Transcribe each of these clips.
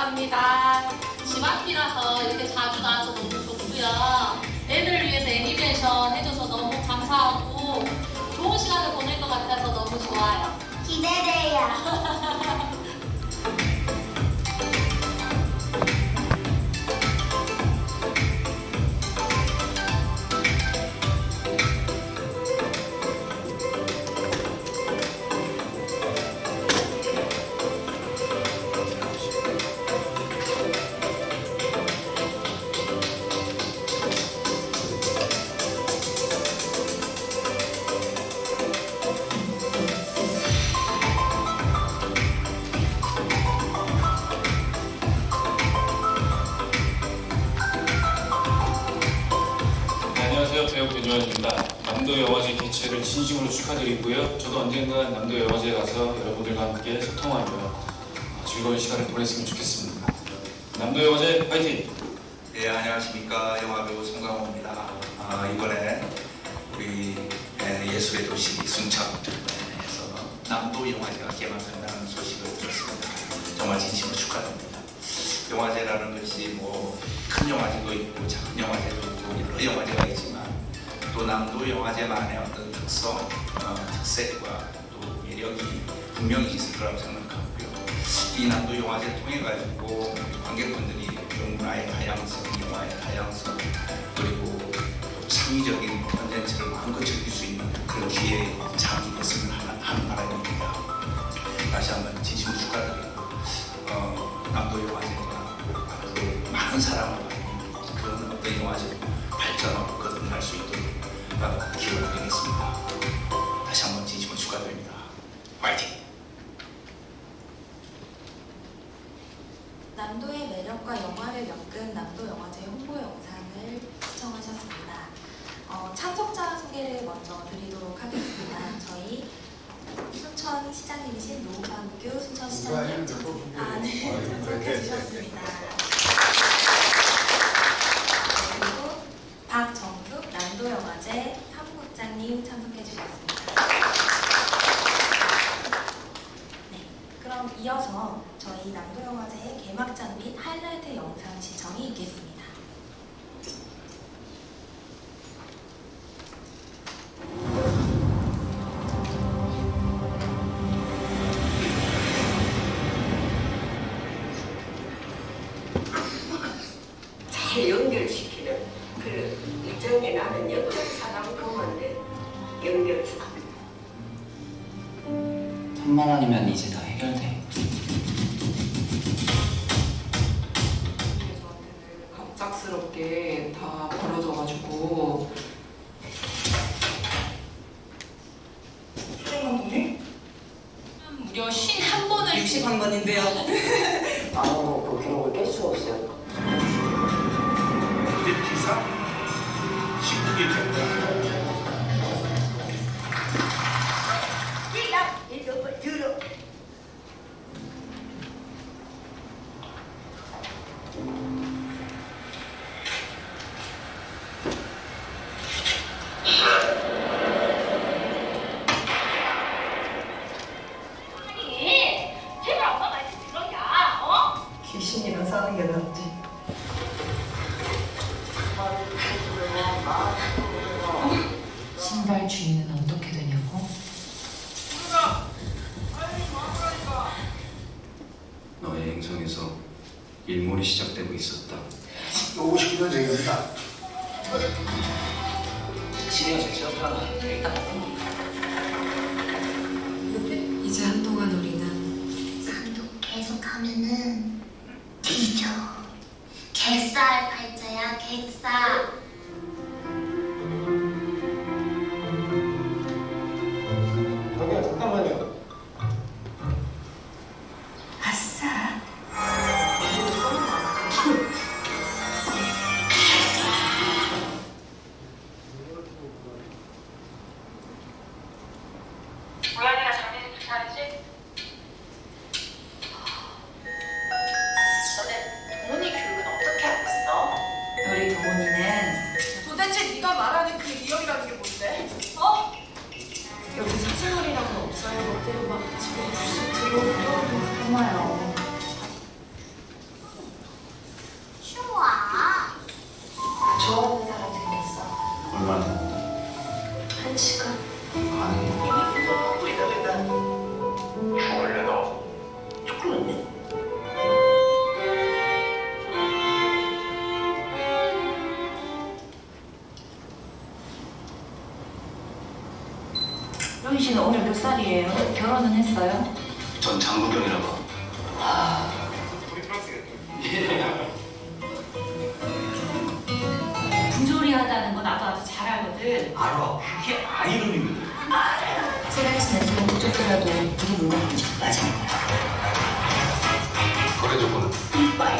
합니다. 집 앞이라서 이렇게 자주 나와서 너무 좋고요. 애들을 위해서 애니메이션 해줘서 너무 감사하고 좋은 시간을 보낼 것 같아서 너무 좋아요. 기대돼요. 안녕하세요. 배우 배주환입니다. 남도 영화제 개최를 진심으로 축하드리고요. 저도 언젠간 남도 영화제에 가서 여러분들과 함께 소통하며 즐거운 시간을 보냈으면 좋겠습니다. 남도 영화제 파이팅! 네, 안녕하십니까. 영화배우 송강호입니다. 이번에 우리 예술의 도시 순천에서 남도 영화제가 개막한다는 소식을 들었습니다. 정말 진심으로 축하드립니다. 영화제라는 것이 뭐 큰 영화제도 있고 작은 영화제도 있고 여러 영화제가 있지만 또 남도 영화제만의 어떤 특성, 특색과 또 매력이 분명히 있을 거라고 생각하고요. 이 남도 영화제를 통해 가지고 관객분들이 문화의 다양성, 영화의 다양성 그리고 창의적인 콘텐츠를 마음껏 즐길 수 있는 그런 기회의 장이 됐으면 하는 바람입니다. 다시 한번 진심으로 축하드리고 남도 영화제가 앞으로 많은 사랑을 받는 그런 어떤 영화제 발전하고 거듭날 수 있도록 기원드리겠습니다. 다시 한번 진심으로 축하드립니다. 화이팅! 남도의 매력과 영화를 엮은 남도 영화제 홍보 영상을 시청하셨습니다. 참석자 소개를 먼저 드리도록 하겠습니다. 저희 순천 시장님이신 노광규 순천시장님 참석해 주셨습니다. 그리고 박정숙 남도 영화제 사무국장님 참석해 주셨습니다. 그럼 이어서 저희 남도영화제의 개막장 및 하이라이트 영상 시청이 있겠습니다. 잘 연결시키는 그 이전에 나는 연결사랑 보는데 연결사 3만 원이면 이제 다 해결돼. 저한테는 갑작스럽게 다 벌어져가지고 수행 감독님? 무려 51번을 61번인데요. 아무 그 기록을 깰 수 없어요. 이제 기사 19개 됩니다. 귀신이랑 사는 게 낫지. 신발 주인은 어떻게 되냐고? 너의 행성에서 일몰이 시작되고 있었다. 59년 전입니다. 시내에서 취업하나 일단 이제 한동안 우리는 산도 계속하면은 뒤져. 갯살 팔자야, 갯살. 저기요, 잠깐만요. 아싸. 고양이가 장례식 기사이지? 너네 부모님 교육은 어떻게 하고 있어? 우리 동훈이는 도대체 네가 말하는 그 리얼이라는 게 뭔데? 여기 사생활이라고 없어요. 멋대로 막 집에 불쑥 들어오고 그러마요. 결혼은 했어요? 전 장국영이라고. 부조리하다는 거 나도 아주 잘 알거든. 알아. 그게 아이러니거든. 세라치 나중에 못 쫓더라도 우리 문화는 좀 빠지는 거야. 거래 조건은? 이빨.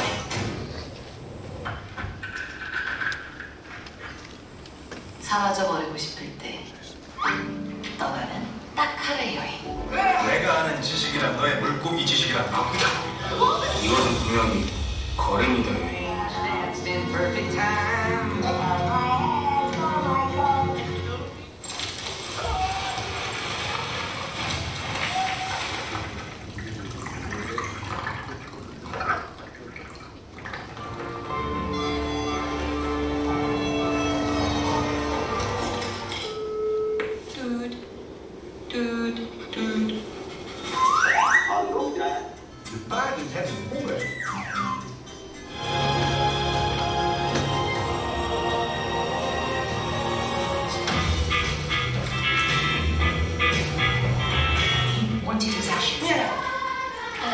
사라져버리고 싶을 때 떠나는 딱 하루의 여행. 내가 아는 지식이란 너의 물고기 지식이란 바꾸자. 이거는 분명히 거래입니다. De paarden hebben honger.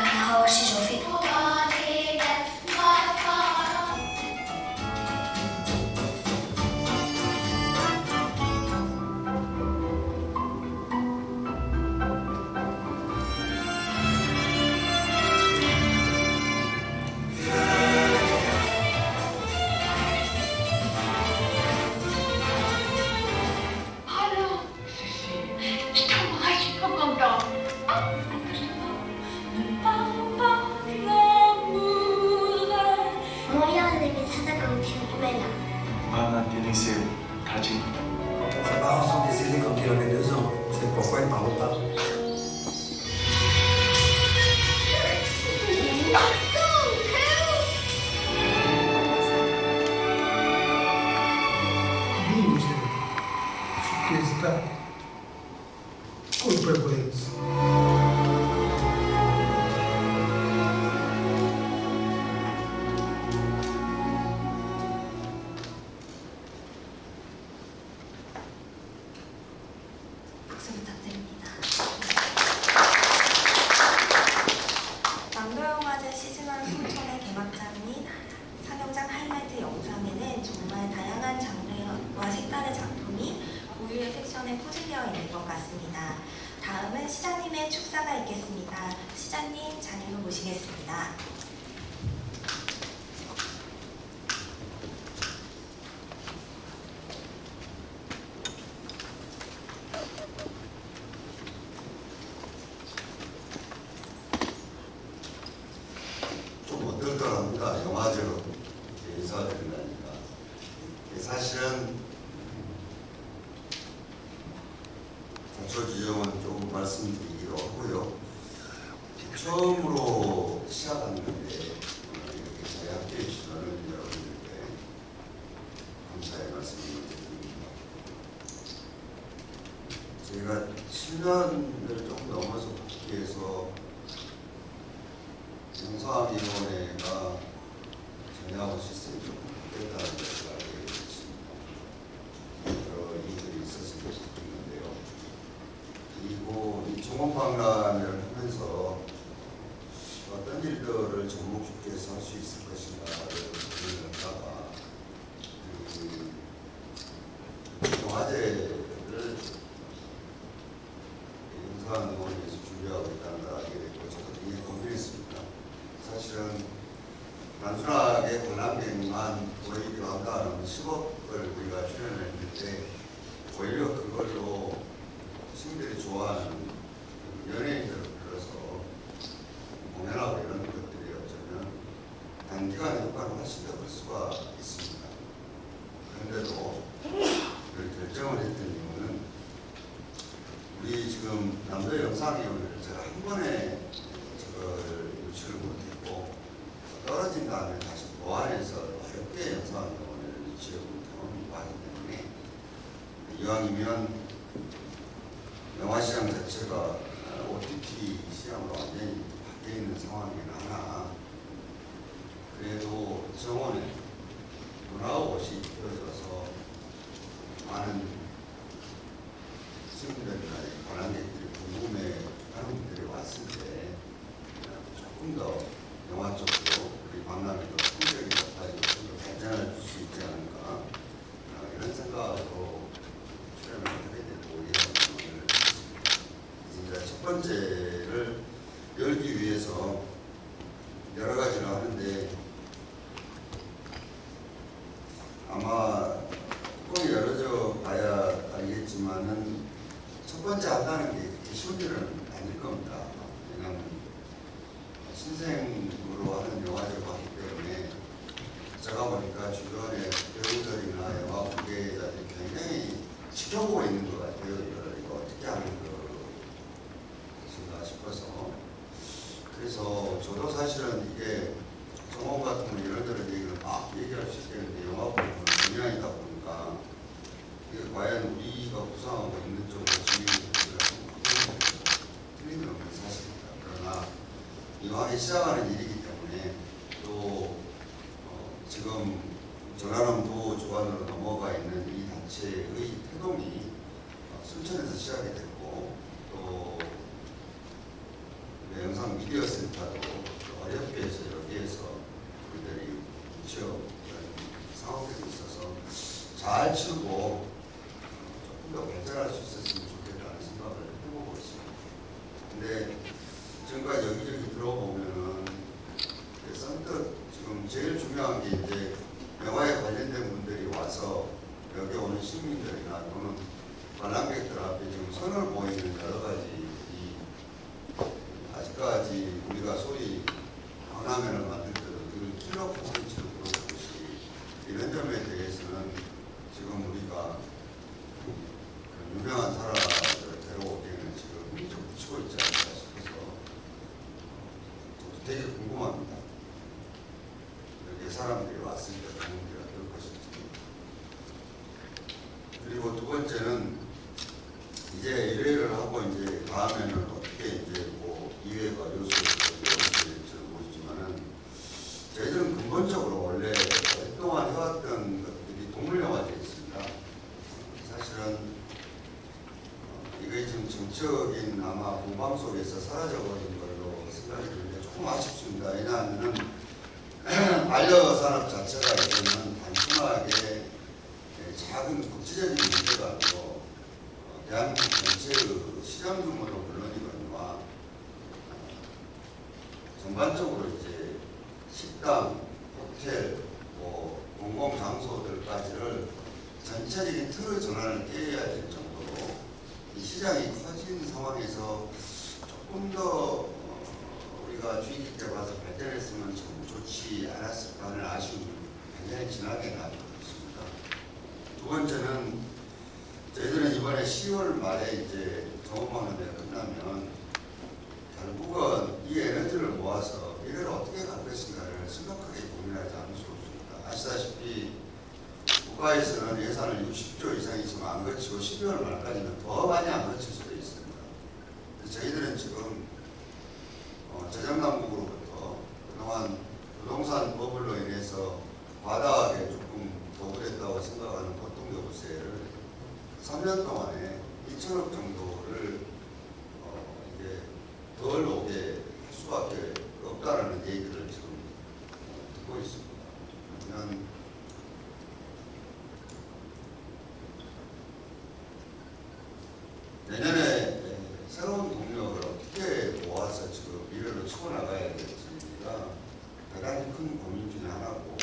好好洗手费。 Maman finissait Kaji. Ses parents sont décédés quand il avait 2 ans. C'est pourquoi il ne parle pas. Vince su questa colpevolezza. 박수 부탁드립니다. 남도영화제 시즌1 순천의 개막장 및 상영장 하이라이트 영상에는 정말 다양한 장르와 색깔의 작품이 고유의 섹션에 포진되어 있는 것 같습니다. 다음은 시장님의 축사가 있겠습니다. 시장님 자리로 모시겠습니다. 좀 어떨까합니다. 영화제로 인사드린다니까. 사실은 자초지종은 조금 말씀드리기로 하고요. 처음으로 시작한 건데 이렇게 저희 학교에 주시는 여러분들께 감사의 말씀을 드립니다. 저희가 7년을 조금 넘어서 국회에서 영상위원회가 전향하고 시스템이 좀 바뀌었다는 것을 알게 됐습니다. 여러 일들이 있어서 있는데요. 그리고 이 종업박람회를 하면서 어떤 일들을 전국 축제에서 할 수 있을 것인가를 고민을 하다가 영화제를 영상위원회에서 준비하고 있다는 걸 알게 됐고 저도 굉장히 고민했습니다. 사실은 단순하게 관람객만 보이기로 한다는 10억을 우리가 출연했는데 오히려 그걸로 시민들이 좋아하는 연예인들을 불러서 공연하고 이런 것들이 어쩌면 단기간에 효과를 훨씬 더 클 수가 있습니다. 그런데도 그 결정을 했던 이유는 우리 지금 남도 영상위원회를 제가 한 번에 저걸 유치를 못했고 떨어진 다음에 다시 보완해서 어렵게 영상위원회를 유치해본 경험이 많기 때문에 이왕이면 영화시장 자체가 OTT 시장으로 완전히 바뀌어 있는 상황이긴 하나 그래도 정원에 문화와 옷이 펴져서 많은 시민들이나 관람객들이 궁금해하는 조금 더 영화 쪽으로 우리 박람회도 성격이 높아지고 좀 더 발전할 수 있지 않을까 이런 생각으로 출연을 하게 되고 이런 오늘 이제 첫 번째를 열기 위해서 여러 가지를 하는데 아마 뚜껑이 열어져 봐야 알겠지만은 첫 번째 한다는 게 그렇게 쉬운 일은 아닐 겁니다. 왜냐하면 신생으로 하는 영화제가 하기 때문에 제가 보니까 주변에 배우들이나 영화 관계자들이 굉장히 지켜보고 있는 것 같아요. 이거 어떻게 하는 것인가 싶어서 그래서 저도 사실은 이게 정원 같은 이런저런 얘기를 막 얘기할 수 있겠는데 영화 보면 분야이다 보니까 이게 과연 우리가 구상하고 있는 쪽으로 진행이 틀림이 없는 사실입니다. 그러나 이왕에 시작하는 일이기 때문에 또 지금 전라남도 주관으로 넘어가 있는 이 단체의 태동이 순천에서 시작이 됐고 또 영상 미디어 센터도 어렵게 해서 여기에서 우리들이 취업 상황들이 있어서 잘 치고 조금 더 발전할 수 있었으면 좋겠다는 생각을 해보고 있습니다. 근데 지금까지 여기저기 들어보면은 선뜻 지금 제일 중요한 게 이제 영화에 관련된 분들이 와서 여기 오는 시민들이나 또는 관람객들 앞에 지금 선을 보이는 여러 가지 아직까지 우리가 소위 박람회를 만들 때도 그 킬러 포인트를 물어보듯이 이런 점에 대해서는 지금 우리가 그 유명한 사람들을 데려오기에는 지금 좀 붙이고 있지 않을까 싶어서 저도 되게 궁금합니다. 여기 사람들이 왔을 때 반응이 어떨 것인지. 그리고 두 번째는 이제 1회를 하고 이제 다음에는 어떻게 이제 뭐 2회가 요소를 보이지만은 저희들은 근본적으로 원래 오랫동안 해왔던 것들이 동물영화제에 있습니다. 사실은 이게 지금 정적인 아마 공방 속에서 사라져버린 걸로 생각이 드는데 조금 아쉽습니다. 왜냐하면 반려산업 자체가 이제는 단순하게 작은 국제적인 문제가 아니고 대한민국 전체의 시장 규모도 물론이거니와 전반적으로 이제 식당, 호텔, 뭐 공공장소들까지를 전체적인 틀의 전환을 깨야 될 정도로 이 시장이 커진 상황에서 조금 더 우리가 주의 깊게 봐서 발전했으면 참 좋지 않았을까 하는 아쉬움이 굉장히 진하게 남고 있습니다. 두 번째는 저희들은 이번에 10월 말에 이제 정원박람회가 끝나면 결국은 이 에너지를 모아서 이걸 어떻게 갈 것인가를 심각하게 고민하지 않을 수 없습니다. 아시다시피 국가에서는 예산을 60조 이상 있으면 안 거치고 12월 말까지는 더 많이 안 거칠 수도 있습니다. 저희들은 지금 재정당국으로부터 그동안 부동산 버블로 인해서 과다하게 조금 도구됐다고 생각하는 보통교부세를 3년 동안에 2천억 정도를 이게 덜 오게 할 수밖에 없다라는 얘기를 지금 듣고 있습니다. 그러면 내년에 새로운 동력을 어떻게 모아서 지금 미래로 치고 나가야 될지가 가장 큰 고민 중에 하나고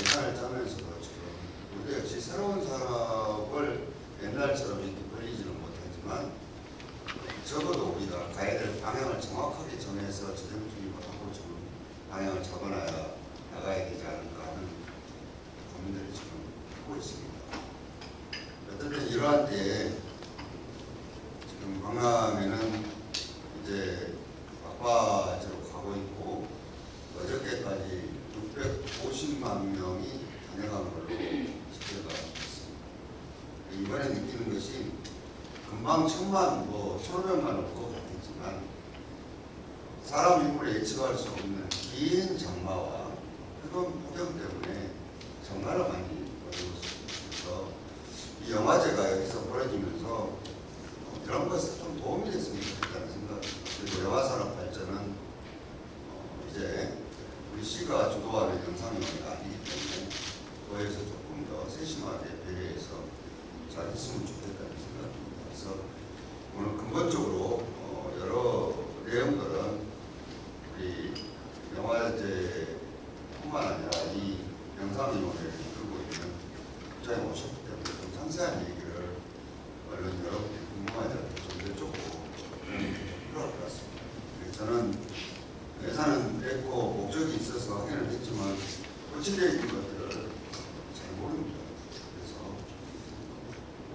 예산을 짜면서도 지금 우리 역시 새로운 사업을 옛날처럼 이렇게 벌리지는 못하지만 적어도 우리가 가야 될 방향을 정확하게 정해서 재정주의하고 좀 방향을 잡아놔야 나가야 되지 않을까 하는 고민들을 지금 하고 있습니다. 어쨌든 이러한 때에 지금 박람회는 이제 막바지로 가고 있고 어저께까지 650만 명이 단행한 걸로 집계가 됐습니다. 이번에 느끼는 것이 금방 1000만, 1500만 올 것 같았지만 사람 인물에 예측할 수 없는 긴 장마와 뜨거운 폭염 때문에 정말로 많이 어려웠습니다. 그래서 이 영화제가 여기서 벌어지면서 이런 것에 좀 도움이 됐으면 좋겠다는 생각입니다. 그리고 영화산업 발전은 저는 예산은 했고 목적이 있어서 확인을 했지만 고치되어 있는 것들을 잘 모릅니다. 그래서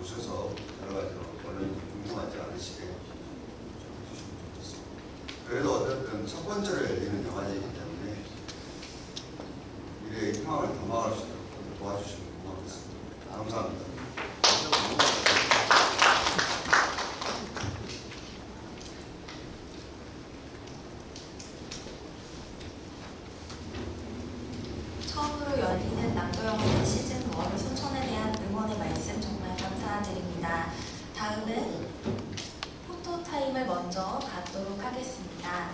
오셔서 여러 가지로 언론이 궁금하지 않으시게 좀 해주시면 좋겠습니다. 그래도 어쨌든 첫 번째로 열리는 영화제이기 때문에 미래의 희망을 담아갈 수 있도록 도와주시면 고맙겠습니다. 감사합니다. 처음으로 열리는 남도영화제 시즌 1 소천에 대한 응원의 말씀 정말 감사드립니다. 다음은 포토타임을 먼저 갖도록 하겠습니다.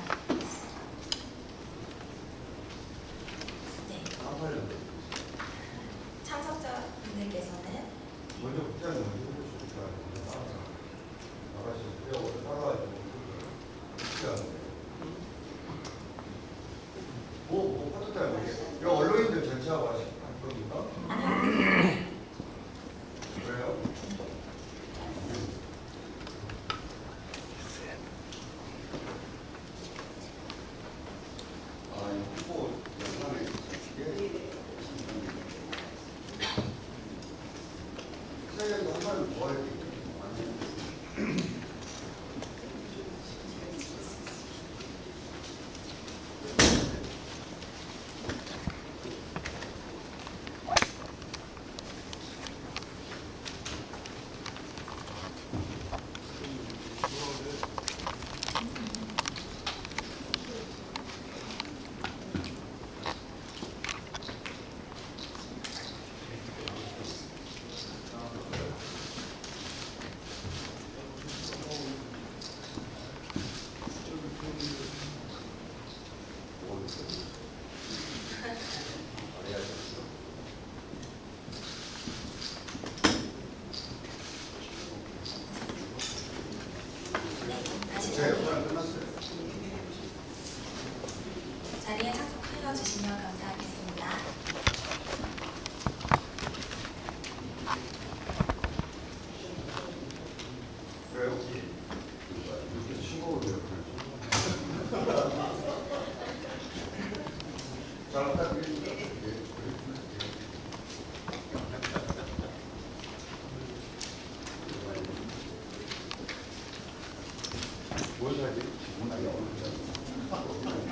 네. 참석자분들께서는 먼저 국장님 먼저 해주실까? 나가시죠. 따라가지고 국장. 뭐 파트타임 이게 언론인들 전체하고 하실 겁니까? 아니요. 그래요? 아, 이 후보 영상에 이게 사장님도 한 말을 더 할게요. 자리에 착석해 주시면 감사하겠습니다. 그래요? 이렇게 신고를 해요. 잘 부탁드립니다. 뭘 사야지? 문화가 어렵잖아.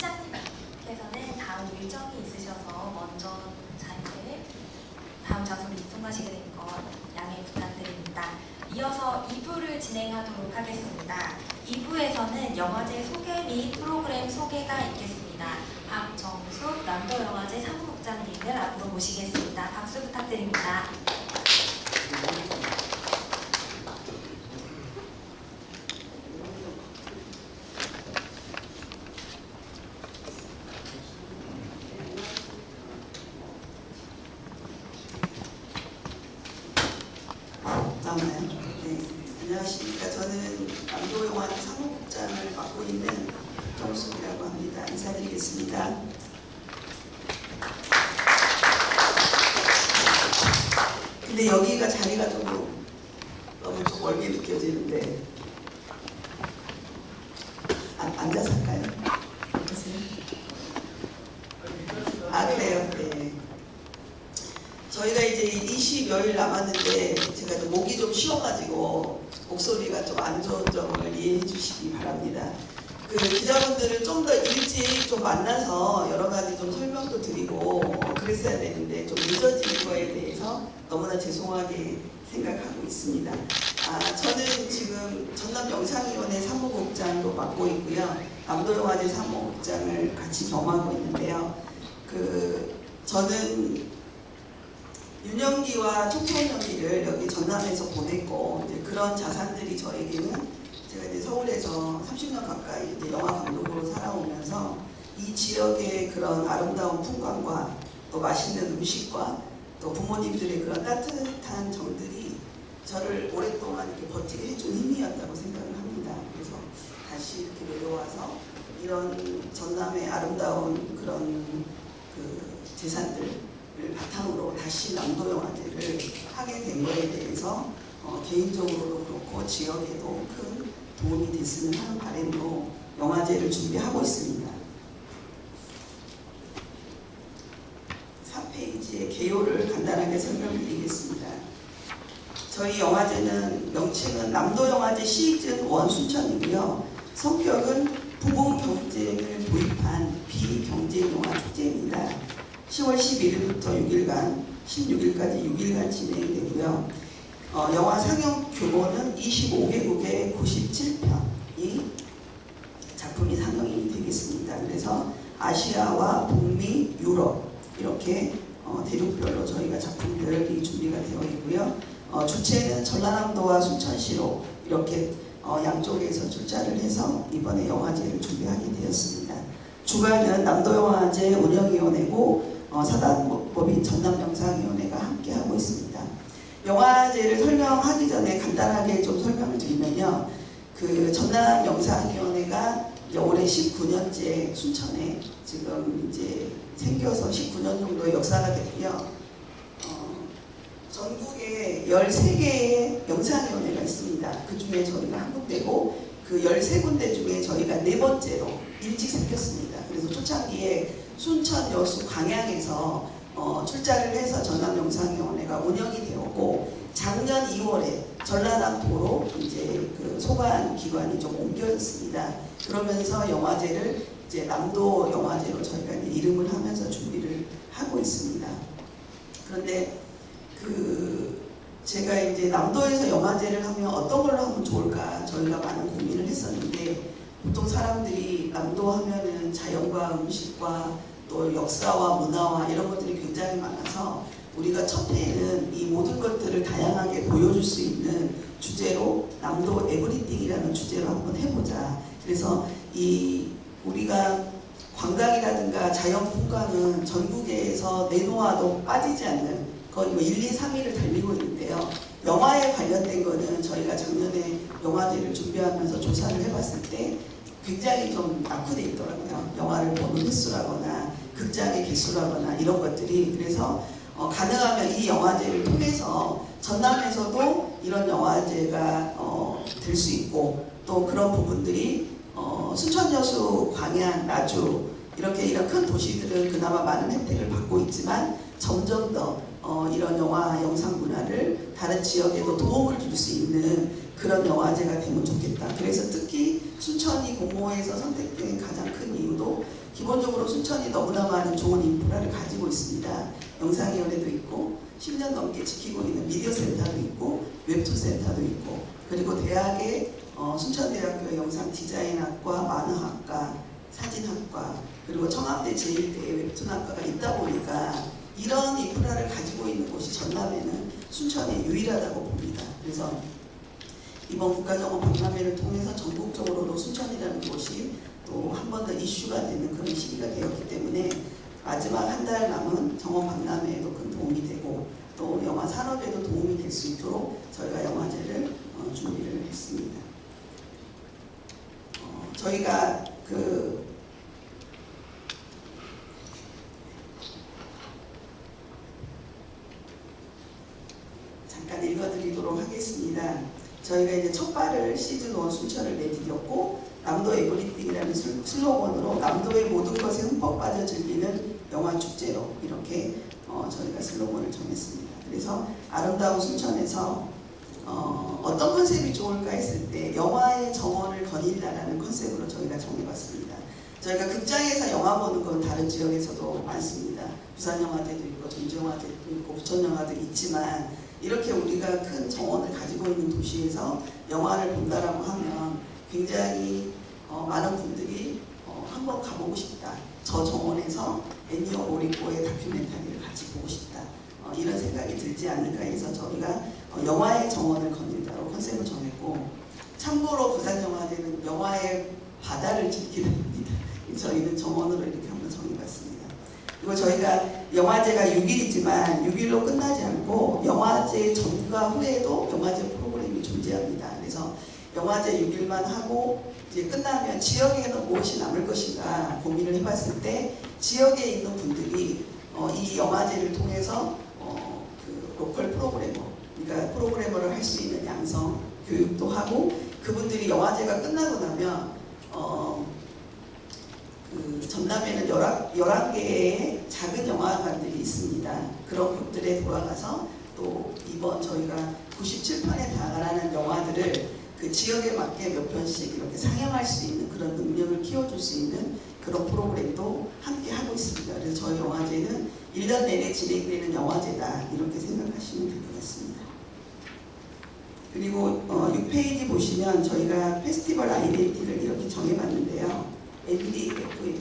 시장님께서는 다음 일정이 있으셔서 먼저 자리를 다음 장소로 이동하시게 된 것 양해 부탁드립니다. 이어서 2부를 진행하도록 하겠습니다. 2부에서는 영화제 소개 및 프로그램 소개가 있겠습니다. 박정숙 남도영화제 사무국장님을 앞으로 모시겠습니다. 박수 부탁드립니다. 나오나요? 네. 안녕하십니까. 저는 남도영화제 사무국장을 맡고 있는 정숙이라고 합니다. 인사드리겠습니다. 근데 여기가 자리가 좀 너무 좀 멀게 느껴지는데 앉아서 할까요? 보세요. 아, 그래요? 네. 저희가 이제 20여일 남았는데 제가 좀 목이 좀 쉬어가지고 목소리가 좀 안 좋은 점을 이해해 주시기 바랍니다. 그 기자분들을 좀 더 일찍 좀 만나서 여러 가지 좀 설명도 드리고 그랬어야 되는데 좀 늦어진 거에 대해서 너무나 죄송하게 생각하고 있습니다. 저는 지금 전남영상위원회 사무국장도 맡고 있고요. 남도영화제 사무국장을 같이 겸하고 있는데요. 저는 윤영기와 총선영기를 여기 전남에서 보냈고 이제 그런 자산들이 저에게는 제가 이제 서울에서 30년 가까이 이제 영화 감독으로 살아오면서 이 지역의 그런 아름다운 풍광과 또 맛있는 음식과 또 부모님들의 그런 따뜻한 정들이 저를 오랫동안 이렇게 버티게 해준 힘이었다고 생각을 합니다. 그래서 다시 이렇게 내려와서 이런 전남의 아름다운 그런 재산들을 바탕으로 다시 남도 영화제를 하게 된 거에 대해서 개인적으로도 그렇고 지역에도 큰 도움이 됐으면 하는 바람으로 영화제를 준비하고 있습니다. 4페이지의 개요를 간단하게 설명드리겠습니다. 저희 영화제는 명칭은 남도영화제 시즌 1 순천이고요. 성격은 부분 경쟁을 도입한 비경쟁 영화 축제입니다. 10월 11일부터 6일간, 16일까지 6일간 진행되고요. 영화 상영 규모는 25개국의 97편이 작품이 상영이 되겠습니다. 그래서 아시아와 북미, 유럽 이렇게 대륙별로 저희가 작품들이 준비가 되어 있고요. 주체는 전라남도와 순천시로 이렇게 양쪽에서 출자를 해서 이번에 영화제를 준비하게 되었습니다. 주관은 남도영화제 운영위원회고 사단법인 전남영상위원회가 함께하고 있습니다. 영화제를 설명하기 전에 간단하게 좀 설명을 드리면요. 그 전남영상위원회가 올해 19년째 순천에 지금 이제 생겨서 19년 정도의 역사가 됐고요. 전국에 13개의 영상위원회가 있습니다. 그 중에 저희가 한 군데고 그 13군데 중에 저희가 4번째로 일찍 생겼습니다. 그래서 초창기에 순천 여수 광양에서 출자를 해서 전남영상위원회가 운영이 되었고 작년 2월에 전라남도로 이제 그 소관 기관이 좀 옮겨졌습니다. 그러면서 영화제를 이제 남도 영화제로 저희가 이제 이름을 하면서 준비를 하고 있습니다. 그런데 제가 이제 남도에서 영화제를 하면 어떤 걸로 하면 좋을까 저희가 많은 고민을 했었는데 보통 사람들이 남도 하면은 자연과 음식과 또 역사와 문화와 이런 것들이 굉장히 많아서 우리가 첫 해에는 이 모든 것들을 다양하게 보여줄 수 있는 주제로 남도 에브리띵이라는 주제로 한번 해보자. 그래서 우리가 관광이라든가 자연 풍광은 전국에서 내놓아도 빠지지 않는 거의 1, 2, 3위를 달리고 있는데요. 영화에 관련된 거는 저희가 작년에 영화제를 준비하면서 조사를 해봤을 때 굉장히 좀 낙후돼 있더라고요. 영화를 보는 횟수라거나 극장의 개수라거나 이런 것들이. 그래서 가능하면 이 영화제를 통해서 전남에서도 이런 영화제가 될 수 있고 또 그런 부분들이 순천, 여수, 광양, 나주 이런 큰 도시들은 그나마 많은 혜택을 받고 있지만 점점 더 이런 영화 영상 문화를 다른 지역에도 도움을 줄 수 있는 그런 영화제가 되면 좋겠다. 그래서 특히 순천이 공모에서 선택된 가장 큰 이유도 기본적으로 순천이 너무나 많은 좋은 인프라를 가지고 있습니다. 영상위원회도 있고 10년 넘게 지키고 있는 미디어센터도 있고 웹툰센터도 있고 그리고 대학에 순천대학교의 영상디자인학과, 만화학과, 사진학과 그리고 청와대 제1대 웹툰학과가 있다 보니까 이런 인프라를 가지고 있는 곳이 전남에는 순천이 유일하다고 봅니다. 그래서 이번 국가정원 박람회를 통해서 전국적으로도 순천이라는 곳이 또 한 번 더 이슈가 되는 그런 시기가 되었기 때문에 마지막 한 달 남은 정원 박람회에도 큰 도움이 되고 또 영화 산업에도 도움이 될 수 있도록 저희가 영화제를 준비를 했습니다. 저희가 잠깐 읽어드리도록 하겠습니다. 저희가 이제 첫 발을 시즌 1 순천을 내디뎠고 남도 에브리띵이라는 슬로건으로 남도의 모든 것에 흠뻑 빠져 즐기는 영화 축제로 이렇게 저희가 슬로건을 정했습니다. 그래서 아름다운 순천에서 어떤 컨셉이 좋을까 했을 때 영화의 정원을 거닐다라는 컨셉으로 저희가 정해봤습니다. 저희가 극장에서 영화 보는 건 다른 지역에서도 많습니다. 부산영화제도 있고 전주영화제도 있고 부천영화도 있지만 이렇게 우리가 큰 정원을 가지고 있는 도시에서 영화를 본다라고 하면 굉장히 많은 분들이 한번 가보고 싶다. 저 정원에서 애니어 모리코의 다큐멘터리를 같이 보고 싶다. 이런 생각이 들지 않을까 해서 저희가 영화의 정원을 거닐다로 컨셉을 정했고 참고로 부산영화제는 영화의 바다를 즐기는 겁니다. 저희는 정원으로 이렇게 한번 정해봤습니다. 그리고 저희가 영화제가 6일이지만 6일로 끝나지 않고 영화제 전과 후에도 영화제 프로그램이 존재합니다. 그래서 영화제 6일만 하고 이제 끝나면 지역에는 무엇이 남을 것인가 고민을 해봤을 때 지역에 있는 분들이 이 통해서 그 로컬 프로그래머, 그러니까 프로그래머를 할 수 있는 양성 교육도 하고, 그분들이 영화제가 끝나고 나면 그 전남에는 11개의 작은 영화관들이 있습니다. 그런 곳들에 돌아가서 또 이번 저희가 97편에 달하는 영화들을 그 지역에 맞게 몇 편씩 이렇게 상영할 수 있는 그런 능력을 키워줄 수 있는 그런 프로그램도 함께 하고 있습니다. 그래서 저희 영화제는 1년 내내 진행되는 영화제다, 이렇게 생각하시면 될 것 같습니다. 그리고 6페이지 보시면 저희가 페스티벌 아이덴티티를 이렇게 정해봤는데요. NDFF,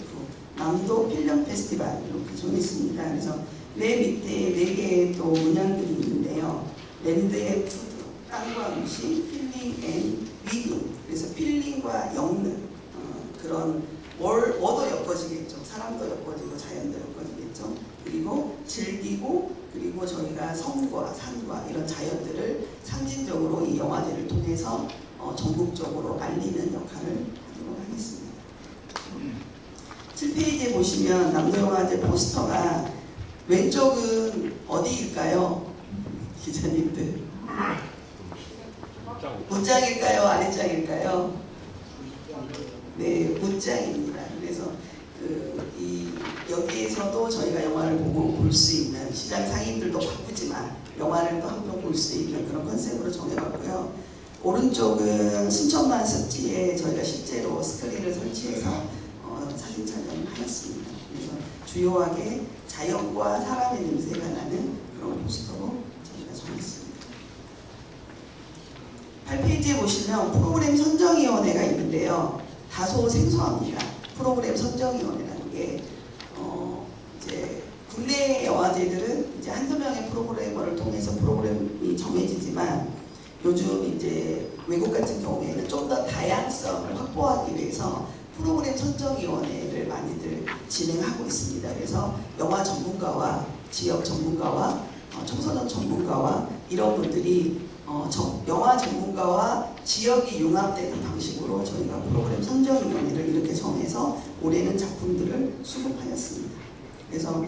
남도 필름 페스티벌 이렇게 정했습니다. 그래서 맨 밑에 4개의 또 문양들이 있는데요. 랜드 앤 푸드, 땅과 음식, 필링 앤 리딩. 그래서 필링과 엮는 그런 워도 엮어지겠죠. 사람도 엮어지고 자연도 엮어지겠죠. 그리고 즐기고, 그리고 저희가 섬과 산과 이런 자연들을 상징적으로 이 영화제를 통해서 전국적으로 알리는 역할을 하도록 하겠습니다. 7페이지에 보시면 남도영화제 포스터가 왼쪽은 어디일까요? 기자님들. 문장일까요? 아랫장일까요? 네, 문장입니다. 그래서 여기에서도 저희가 영화를 보고 볼 수 있는, 시장 상인들도 바쁘지만 영화를 또 한 편 볼 수 있는 그런 컨셉으로 정해봤고요. 오른쪽은 순천만 습지에 저희가 실제로 스크린을 설치해서 사진 촬영을 하였습니다. 그래서 주요하게 자연과 사람의 냄새가 나는 그런 포스터로 저희가 정했습니다. 8페이지에 보시면 프로그램 선정위원회가 있는데요. 다소 생소합니다. 프로그램 선정위원회라는 게 이제 국내 영화제들은 이제 한두 명의 프로그래머를 통해서 프로그램이 정해지지만, 요즘 이제 외국 같은 경우에는 좀 더 다양성을 확보하기 위해서 프로그램 선정위원회를 많이들 진행하고 있습니다. 그래서 영화 전문가와 지역 전문가와 청소년 전문가와 이런 분들이 영화 전문가와 지역이 융합되는 방식으로 저희가 프로그램 선정위원회를 이렇게 정해서 올해는 작품들을 수급하였습니다. 그래서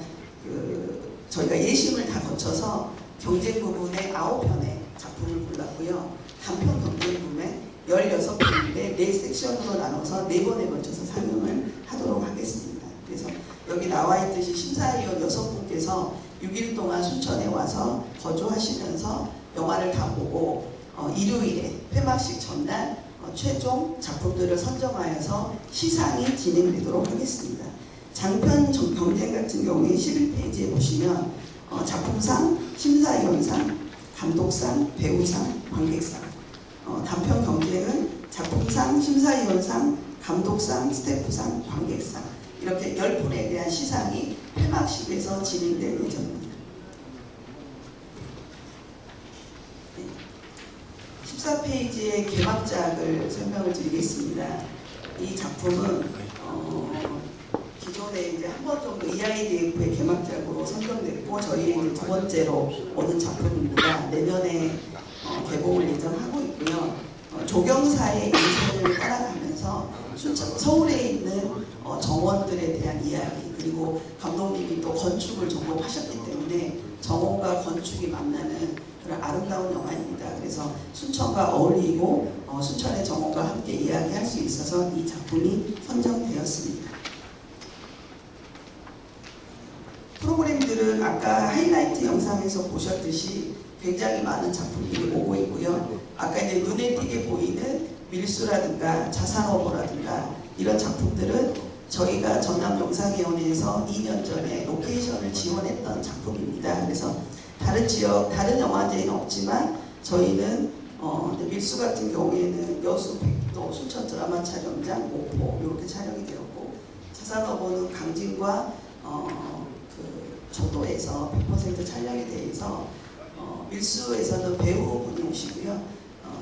저희가 예심을 다 거쳐서 경쟁 부분에 9편의 작품을 골랐고요. 단편 경쟁 부분에 16편인데 4섹션으로 나눠서 4번에 걸쳐서 상영을 하도록 하겠습니다. 그래서 여기 나와 있듯이 심사위원 6분께서 6일 동안 순천에 와서 거주하시면서 영화를 다 보고 일요일에 폐막식 전날 최종 작품들을 선정하여서 시상이 진행되도록 하겠습니다. 장편 경쟁 같은 경우에 11페이지에 보시면 작품상, 심사위원상, 감독상, 배우상, 관객상. 단편 경쟁은 작품상, 심사위원상, 감독상, 스태프상, 관객상, 이렇게 10분에 대한 시상이 폐막식에서 진행될 예정입니다. 14페이지의 개막작을 설명을 드리겠습니다. 이 작품은 기존에 이제 한 번 정도 EIDF의 개막작으로 선정됐고, 저희의 이제 2번째로 오는 작품입니다. 내년에 개봉을 예정하고 있고요. 조경사의 인생을 따라가면서 서울에 있는 정원들에 대한 이야기, 그리고 감독님이 또 건축을 전공하셨기 때문에 정원과 건축이 만나는 그런 아름다운 영화입니다. 그래서 순천과 어울리고 순천의 정원과 함께 이야기할 수 있어서 이 작품이 선정되었습니다. 프로그램들은 아까 하이라이트 영상에서 보셨듯이 굉장히 많은 작품들이 오고 있고요. 아까 이제 눈에 띄게 보이는 밀수라든가 자산어보라든가 이런 작품들은 저희가 전남영상위원회에서 2년 전에 로케이션을 지원했던 작품입니다. 그래서 다른 지역, 다른 영화제는 없지만 저희는 밀수 같은 경우에는 여수, 백도, 순천 드라마 촬영장, 목포 이렇게 촬영이 되었고, 자산어보는 강진과 초도에서 100% 촬영이 돼서 밀수에서는 배우분이 오시고요.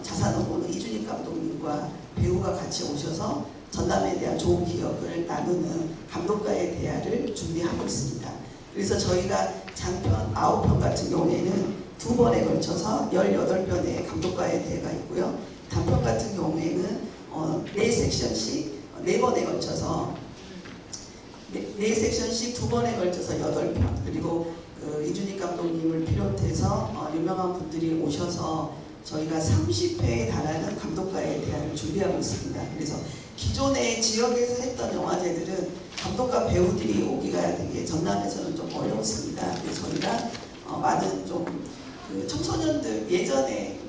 자산어보는 이준익 감독님과 배우가 같이 오셔서 전남에 대한 좋은 기억을 나누는 감독과의 대화를 준비하고 있습니다. 그래서 저희가 장편 9편 같은 경우에는 2번에 걸쳐서 18편의 감독과의 대화가 있고요. 단편 같은 경우에는 4섹션씩 4번에 걸쳐서 4섹션씩 2번에 걸쳐서 8편, 그리고 이준익 감독 유명한 분들이 오셔서 저희가 30회에 달하는 감독과의 대화를 준비하고 있습니다. 그래서 기존의 지역에서 했던 영화제들은 감독과 배우들이 오기가 되게 전남에서는 좀 어려웠습니다. 그래서 저희가 많은 그 청소년들, 예전에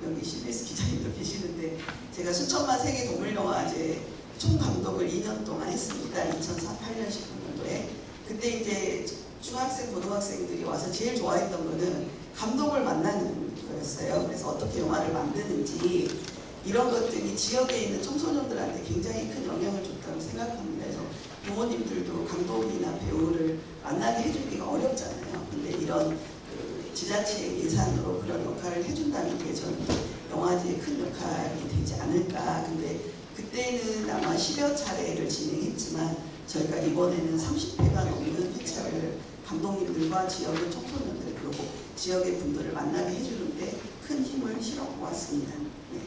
여기 CBS 기자님도 계시는데 제가 순천만 세계동물영화제 총감독을 2년 동안 했습니다. 2008년 19년도에. 그때 이제 중학생, 고등학생들이 와서 제일 좋아했던 거는 감독을 만나는 거였어요. 그래서 어떻게 영화를 만드는지 이런 것들이 지역에 있는 청소년들한테 굉장히 큰 영향을 줬다고 생각합니다. 그래서 부모님들도 감독이나 배우를 만나게 해주기가 어렵잖아요. 근데 이런 지자체의 예산으로 그런 역할을 해준다는 게 저는 영화제에 큰 역할이 되지 않을까. 근데 그때는 아마 10여 차례를 진행했지만 저희가 이번에는 30회가 넘는 회차를 감독님들과 지역의 청소년들 그리고 지역의 분들을 만나게 해주는데 큰 힘을 실어보았습니다. 네.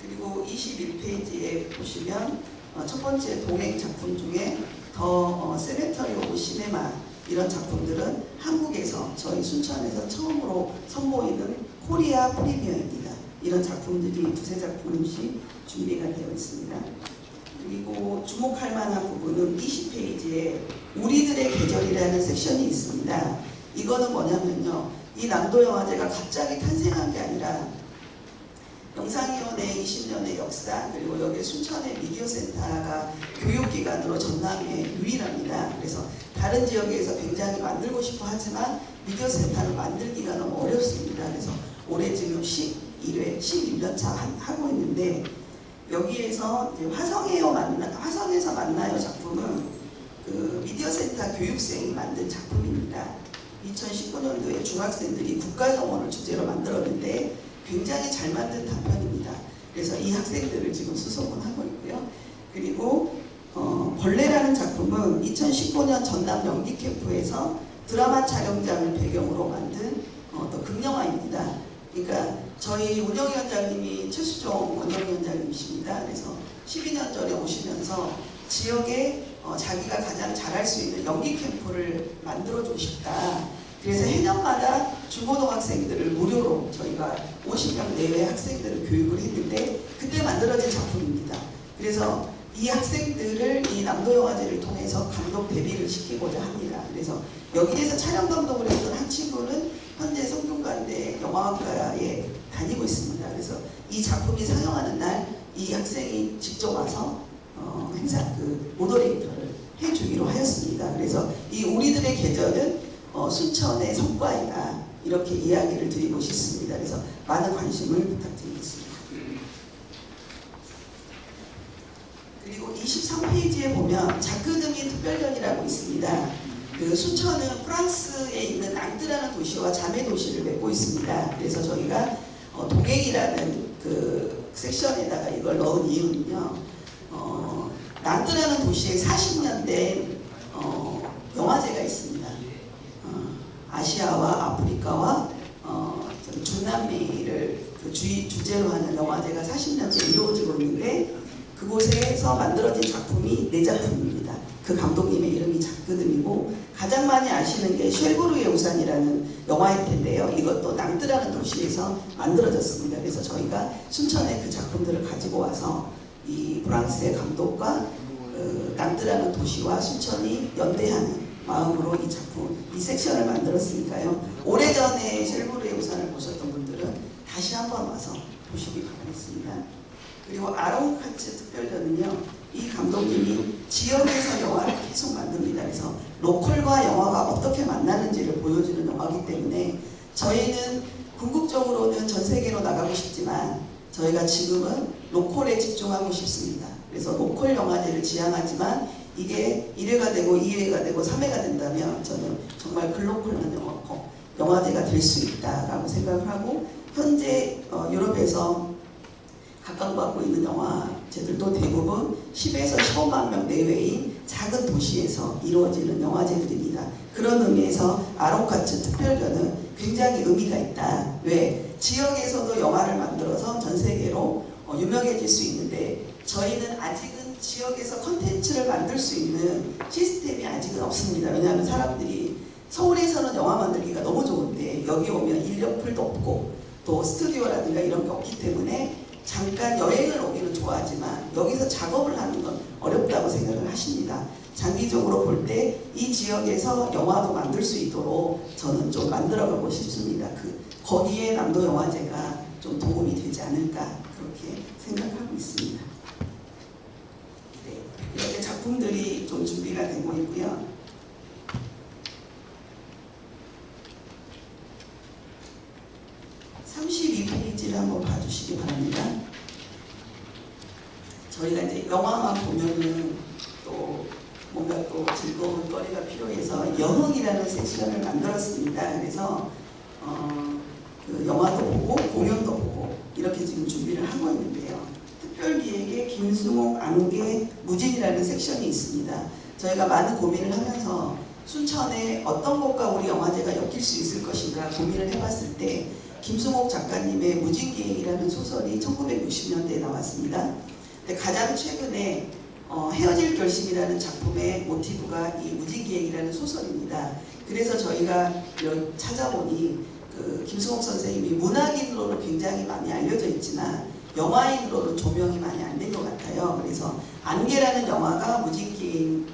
그리고 21페이지에 보시면 첫 번째 동행 작품 중에 더 세메터리 오브 시네마 이런 작품들은 한국에서 저희 순천에서 처음으로 선보이는 코리아 프리미어입니다. 이런 작품들이 두세 작품씩 준비가 되어 있습니다. 그리고 주목할 만한 부분은 20페이지에 우리들의 계절이라는 섹션이 있습니다. 이거는 뭐냐면요. 이 남도영화제가 갑자기 탄생한 게 아니라 영상위원회 20년의 역사 그리고 여기 순천의 미디어센터가 교육기관으로 전남에 유일합니다. 그래서 다른 지역에서 굉장히 만들고 싶어 하지만 미디어센터를 만들기가 너무 어렵습니다. 그래서 올해 지금 11회, 11년차 하고 있는데 여기에서 이제 화성에서 만나요 작품은 그 미디어센터 교육생이 만든 작품입니다. 2019년도에 중학생들이 국가정원을 주제로 만들었는데 굉장히 잘 만든 단편입니다. 그래서 이 학생들을 지금 수속은 하고 있고요. 그리고 벌레라는 작품은 2019년 전남 연기 캠프에서 드라마 촬영장을 배경으로 만든 또 극영화입니다. 그러니까 저희 운영위원장님이 최수종 운영위원장님이십니다. 그래서 12년 전에 오시면서 지역에 자기가 가장 잘할 수 있는 연기 캠프를 만들어주고 싶다. 그래서 해년마다 중고등학생들을 무료로 저희가 50명 내외 학생들을 교육을 했는데 그때 만들어진 작품입니다. 그래서 이 학생들을 이 남도영화제를 통해서 감독 데뷔를 시키고자 합니다. 그래서 여기에서 촬영 감독을 했던 한 친구는 현재 성균관대 영화학과에 다니고 있습니다. 그래서 이 작품이 상영하는 날 이 학생이 직접 와서 행사 모더레이터를 해주기로 하였습니다. 그래서 이 우리들의 계절은 순천의 성과이다 이렇게 이야기를 드리고 싶습니다. 그래서 많은 관심을 부탁드리겠습니다. 그리고 23페이지에 보면 자크드미 특별전이라고 있습니다. 그 순천은 프랑스에 있는 낭드라는 도시와 자매 도시를 맺고 있습니다. 그래서 저희가 동행이라는 그 섹션에다가 이걸 넣은 이유는요. 낭드라는 도시에 40년 된 영화제가 있습니다. 아시아와 아프리카와 중남미를 주제로 하는 영화제가 40년째 이루어지고 있는데 그곳에서 만들어진 작품이 4작품입니다. 그 감독님의 이름이 자크듬이고 가장 많이 아시는 게 쉘브르의 우산이라는 영화일 텐데요. 이것도 낭드라는 도시에서 만들어졌습니다. 그래서 저희가 순천에 그 작품들을 가지고 와서 이 프랑스의 감독과 낭드라는 도시와 순천이 연대하는 마음으로 이 작품, 이 섹션을 만들었으니까요. 오래전에 쉘브르의 우산을 보셨던 분들은 다시 한번 와서 보시기 바라겠습니다. 그리고 아롱카츠 특별전은요. 이 감독님이 지역에서 영화를 계속 만듭니다. 그래서 로컬과 영화가 어떻게 만나는지를 보여주는 영화이기 때문에 저희는 궁극적으로는 전 세계로 나가고 싶지만 저희가 지금은 로컬에 집중하고 싶습니다. 그래서 로컬 영화제를 지향하지만 이게 1회가 되고 2회가 되고 3회가 된다면 저는 정말 글로컬한 영화제가 될 수 있다라고 생각을 하고 현재 유럽에서 각광받고 있는 영화제들도 대부분 10에서 15만 명 내외인 작은 도시에서 이루어지는 영화제들입니다. 그런 의미에서 아롱카츠 특별전은 굉장히 의미가 있다. 왜? 지역에서도 영화를 만들어서 전 세계로 유명해질 수 있는데 저희는 아직은 지역에서 컨텐츠를 만들 수 있는 시스템이 아직은 없습니다. 왜냐하면 사람들이 서울에서는 영화 만들기가 너무 좋은데 여기 오면 인력풀도 없고 또 스튜디오라든가 이런 게 없기 때문에 잠깐 여행을 오기는 좋아하지만 여기서 작업을 하는 건 어렵다고 생각을 하십니다. 장기적으로 볼 때 이 지역에서 영화도 만들 수 있도록 저는 좀 만들어가고 싶습니다. 거기에 남도영화제가 좀 도움이 되지 않을까 그렇게 생각하고 있습니다. 네, 이렇게 작품들이 좀 준비가 되고 있고요. 32페이지를 한번 봐주시기 바랍니다. 저희가 이제 영화만 보면은 또 뭔가 또 즐거운 거리가 필요해서 여흥이라는 섹션을 만들었습니다. 그래서 그 영화도 보고 공연도 보고 이렇게 지금 준비를 하고 있는데요. 특별기획에 김수목, 안개, 무진이라는 섹션이 있습니다. 저희가 많은 고민을 하면서 순천에 어떤 곳과 우리 영화제가 엮일 수 있을 것인가 고민을 해봤을 때 김수목 작가님의 무진기획이라는 소설이 1960년대에 나왔습니다. 근데 가장 최근에 헤어질 결심이라는 작품의 모티브가 이 무진기획이라는 소설입니다. 그래서 저희가 찾아보니 그 김수목 선생님이 문학인으로는 굉장히 많이 알려져 있지만 영화인으로는 조명이 많이 안 된 것 같아요. 그래서 안개라는 영화가 무진기획을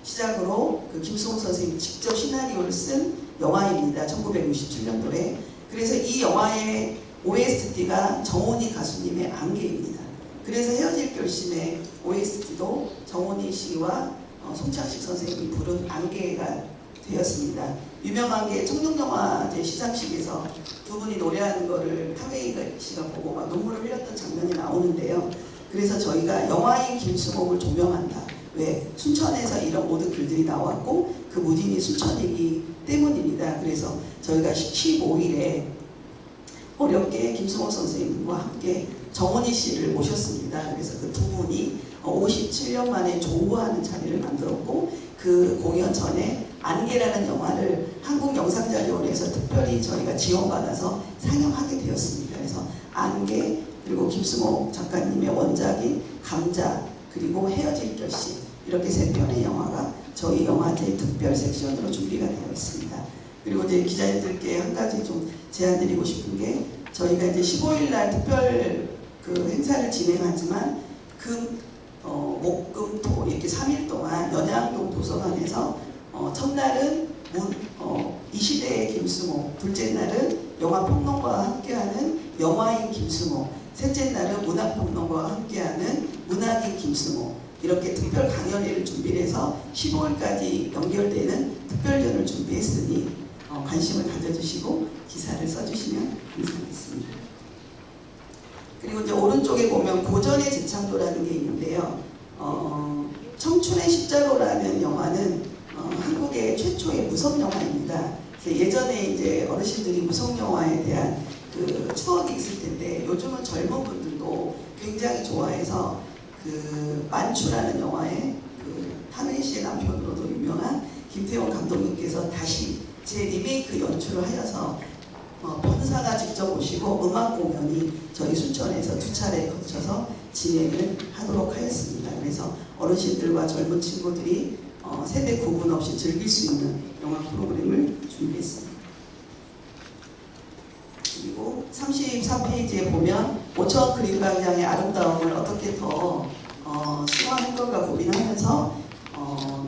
시작으로 그 김수목 선생님이 직접 시나리오를 쓴 영화입니다. 1967년도에. 그래서 이 영화의 OST가 정훈이 가수님의 안개입니다. 그래서 헤어질 결심의 OST도 정훈이 씨와 송창식 선생님이 부른 안개가 되었습니다. 유명한 게 청룡영화제 시상식에서 두 분이 노래하는 거를 타웨이 씨가 보고 막 눈물을 흘렸던 장면이 나오는데요. 그래서 저희가 영화인 김수목을 조명한다. 왜? 순천에서 이런 모든 글들이 나왔고 그 무진이 순천이기 때문입니다. 그래서 저희가 15일에 어렵게 김수목 선생님과 함께 정원희 씨를 모셨습니다. 그래서 그 두 분이 57년 만에 조우하는 자리를 만들었고 그 공연 전에 안개라는 영화를 한국영상자료원에서 특별히 저희가 지원받아서 상영하게 되었습니다. 그래서 안개 그리고 김수목 작가님의 원작인 감자 그리고 헤어질 결심 이렇게 세 편의 영화가 저희 영화제 특별 섹션으로 준비가 되어 있습니다. 그리고 이제 기자님들께 한 가지 좀 제안드리고 싶은 게 저희가 이제 15일날 특별 그 행사를 진행하지만 목, 금, 토 이렇게 3일 동안 연양동 도서관에서 첫날은 이 시대의 김수목, 둘째 날은 영화평론가와 함께하는 영화인 김수목, 셋째 날은 문학평론가와 함께하는 문학인 김수목 이렇게 특별 강연회를 준비해서 15일까지 연결되는 특별전을 준비했으니 관심을 가져주시고 기사를 써주시면 감사하겠습니다. 그리고 이제 오른쪽에 보면 고전의 재창조라는 게 있는데요. 청춘의 십자로라는 영화는 한국의 최초의 무성 영화입니다. 예전에 이제 어르신들이 무성 영화에 대한 그 추억이 있을 텐데 요즘은 젊은 분들도 굉장히 좋아해서 그 만추라는 영화에 그 한혜 씨의 남편으로도 유명한 김태원 감독님께서 다시 재리메이크 연출을 하여서 본사가 직접 오시고 음악 공연이 저희 순천에서 2차례 거쳐서 진행을 하도록 하였습니다. 그래서 어르신들과 젊은 친구들이 세대 구분 없이 즐길 수 있는 영화 프로그램을 준비했습니다. 그리고 34페이지에 보면 5천 그림광장의 아름다움을 어떻게 더 수화할 건가 고민하면서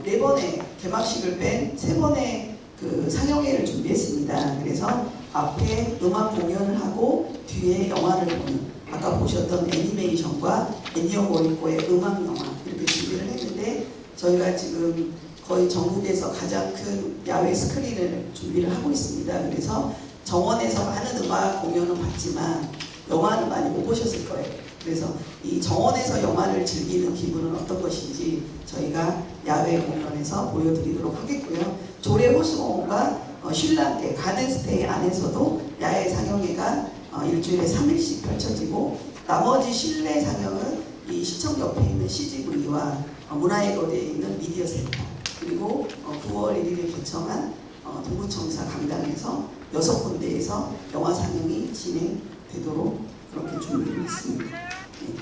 4번의 개막식을 뺀 3번의 그 상영회를 준비했습니다. 그래서 앞에 음악 공연을 하고 뒤에 영화를 보는 아까 보셨던 애니메이션과 애니어 모리코의 음악 영화 이렇게 준비를 했는데 저희가 지금 거의 전국에서 가장 큰 야외 스크린을 준비를 하고 있습니다. 그래서 정원에서 많은 음악 공연은 봤지만 영화는 많이 못 보셨을 거예요. 그래서 이 정원에서 영화를 즐기는 기분은 어떤 것인지 저희가 야외 공연에서 보여드리도록 하겠고요. 조례 호수공원과 쉴란게 가든스테이 안에서도 야외 상영회가 일주일에 3일씩 펼쳐지고 나머지 실내 상영은 이 시청 옆에 있는 CGV와 문화의 거리에 있는 미디어센터 그리고 9월 1일에 개청한 동부청사 강당에서 6군데에서 영화 상영이 진행되도록 그렇게 준비를 했습니다. 네.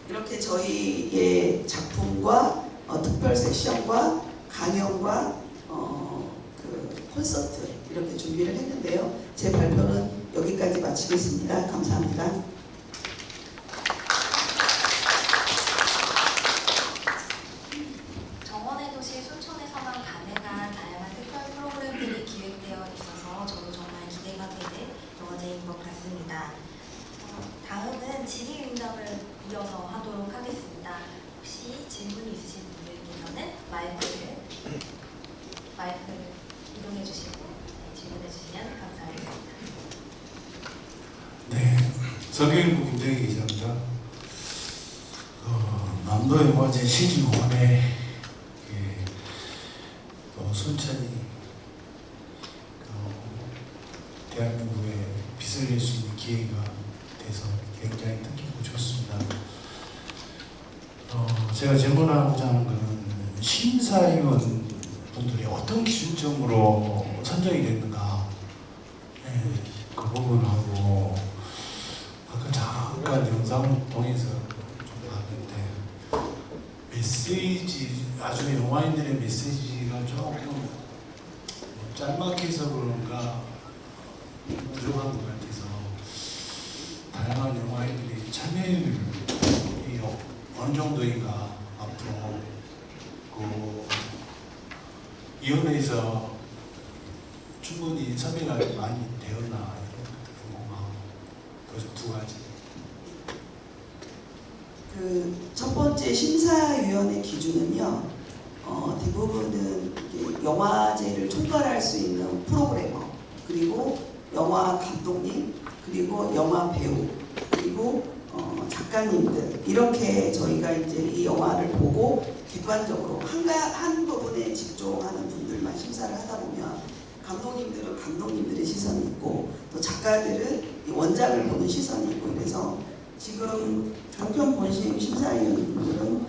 이렇게 저희의 작품과 특별 섹션과 강연과 그 콘서트 이렇게 준비를 했는데요. 제 발표는 여기까지 마치겠습니다. 감사합니다. 정원의 도시 순천에서만 가능한 다양한 특별 프로그램들이 기획되어 있어서 저도 정말 기대가 되는 영화제인 것 같습니다. 다음은 질의응답을 이어서 하도록 하겠습니다. 혹시 질문이 있으신 분들께서는 마이크를 이동해 주시고 질문해 주시면 감사하겠습니다. 네, 서경일부 김정희 기자입니다. 남도 영화제 시즌 1에 순천이 대한민국에 빛을 낼 수 있는 기회가 돼서 굉장히 뜻깊고 좋습니다. 제가 질문하고자 하는 것은 심사위원 분들이 어떤 기준점으로 선정이 됐는가, 그 부분하고 아까 잠깐 영상 통해서 좀 봤는데 메시지, 아주 영화인들의 메시지가 조금 짤막해서 그런가 부족한 것 같아서 다양한 영화인들이 참여율이 어느 정도인가 앞으로 그 위원회에서 충분히 섭외가 많이 되었나 이런 것도 궁금하고 그 두 가지. 그 첫 번째 심사위원회 기준은요, 대부분은 영화제를 총괄할 수 있는 프로그래머, 그리고 영화 감독님, 그리고 영화 배우, 그리고 작가님들, 이렇게 저희가 이제 이 영화를 보고 객관적으로 한 부분에 집중하는 분들만 심사를 하다 보면 감독님들은 감독님들의 시선이 있고 또 작가들은 이 원작을 보는 시선이 있고, 그래서 지금 종편 본심 심사위원분들은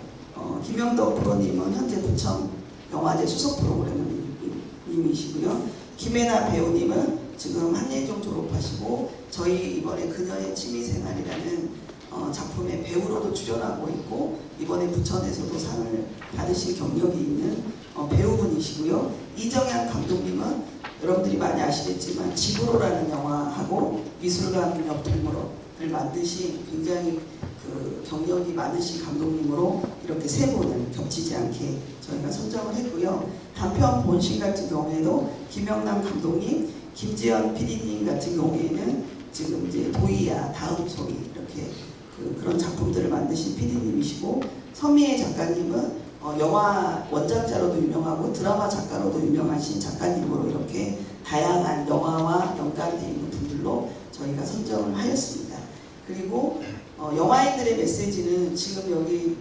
김영덕 프로님은 현재 부천 영화제 수석 프로그래머님이시고요. 김혜나 배우님은 지금 한예종 졸업하시고 저희 이번에 그녀의 취미생활이라는 작품의 배우로도 출연하고 있고 이번에 부천에서도 상을 받으신 경력이 있는 배우분이시고요. 이정현 감독님은 여러분들이 많이 아시겠지만 지브로라는 영화하고 미술관 옆 동물원을 만드신 굉장히 그 경력이 많으신 감독님으로 이렇게 세 분을 겹치지 않게 저희가 선정을 했고요. 단편 본신 같은 경우에도 김영남 감독님, 김지연 PD님 같은 경우에는 지금 이제 도이야, 다음 소리 이렇게 그런 작품들을 만드신 PD님이시고, 서미애 작가님은 영화 원작자로도 유명하고 드라마 작가로도 유명하신 작가님으로 이렇게 다양한 영화와 연관되어 있는 분들로 저희가 선정을 하였습니다. 그리고 영화인들의 메시지는 지금 여기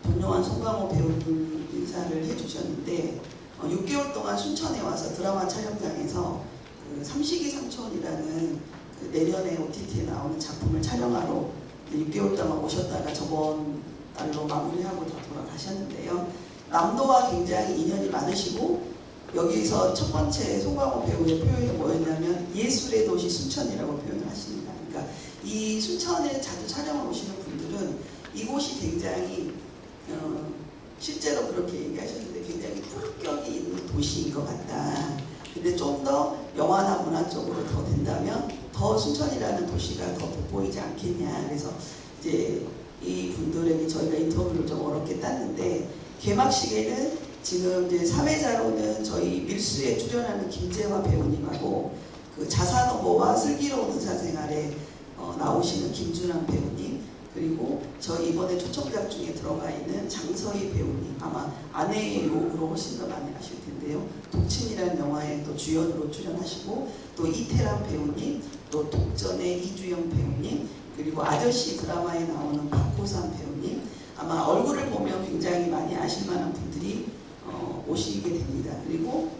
동료한 송강호 배우님 인사를 해주셨는데 6개월 동안 순천에 와서 드라마 촬영장에서 그 삼식이 삼촌이라는 그 내년에 OTT에 나오는 작품을 촬영하러 6개월 동안 오셨다가 저번 달로 마무리하고 다 돌아가셨는데요. 남도와 굉장히 인연이 많으시고 여기서 첫 번째 송강호 배우의 표현이 뭐였냐면 예술의 도시 순천이라고 표현을 하십니다. 그러니까 이 순천에 자주 촬영을 오시는 분들은 이곳이 굉장히 실제로 그렇게 얘기하셨는데 굉장히 품격이 있는 도시인 것 같다. 근데 좀 더 영화나 문화 쪽으로 더 된다면 더 순천이라는 도시가 더 돋보이지 않겠냐. 그래서 이제 이 분들에게 저희가 인터뷰를 좀 어렵게 땄는데 개막식에는 지금 이제 사회자로는 저희 밀수에 출연하는 김재화 배우님하고 그 자산어보와 슬기로운 의사생활에 나오시는 김준환 배우님, 그리고 저희 이번에 초청작 중에 들어가 있는 장서희 배우님, 아마 아내의 유혹으로 훨씬 더 많이 아실 텐데요. 독침이라는 영화에 또 주연으로 출연하시고, 또 이태란 배우님, 또 독전의 이주영 배우님, 그리고 아저씨 드라마에 나오는 박호산 배우님, 아마 얼굴을 보면 굉장히 많이 아실 만한 분들이 오시게 됩니다. 그리고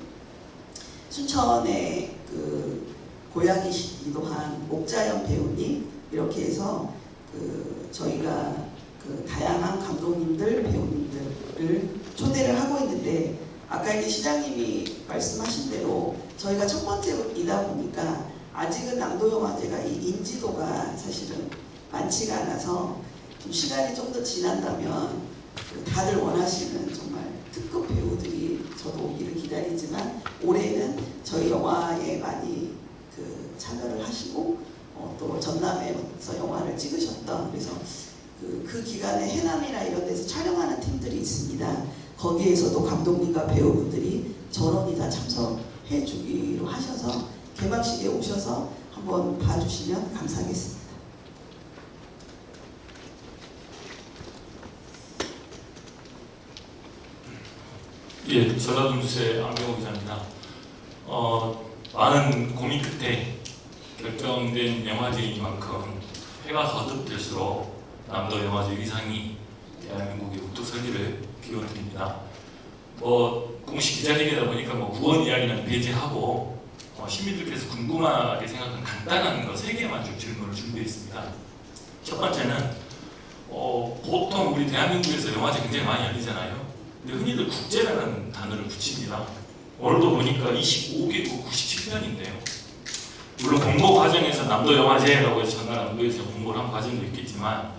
순천의 그 고향이시기도 한 옥자연 배우님, 이렇게 해서 저희가 그 다양한 감독님들, 배우님들을 초대를 하고 있는데, 아까 이제 시장님이 말씀하신 대로 저희가 첫 번째이다 보니까 아직은 남도영화제가 이 인지도가 사실은 많지가 않아서 좀 시간이 좀 더 지난다면 다들 원하시는 정말 특급 배우들이 저도 오기를 기간에 해남이나 이런 데서 촬영하는 팀들이 있습니다. 거기에서도 감독님과 배우분들이 전원이 다 참석해 주기로 하셔서 개막식에 오셔서 한번 봐주시면 감사하겠습니다. 예, 전라도뉴스의 안병호 기자입니다. 많은 고민 끝에 결정된 영화제이니만큼 해가 거듭될수록 남도 영화제 위상이 대한민국의 우뚝 서기를 기원드립니다. 공식 기자회견이다 보니까 구원 이야기는 배제하고 시민들께서 궁금하게 생각하는 간단한 거 3개만 좀 질문을 준비했습니다. 첫 번째는 보통 우리 대한민국에서 영화제 굉장히 많이 열리잖아요. 근데 흔히들 국제라는 단어를 붙입니다. 오늘도 보니까 25개국 97편인데요. 물론 공모 과정에서 남도 영화제라고 해서 전날 남도에서 공모를 한 과정도 있겠지만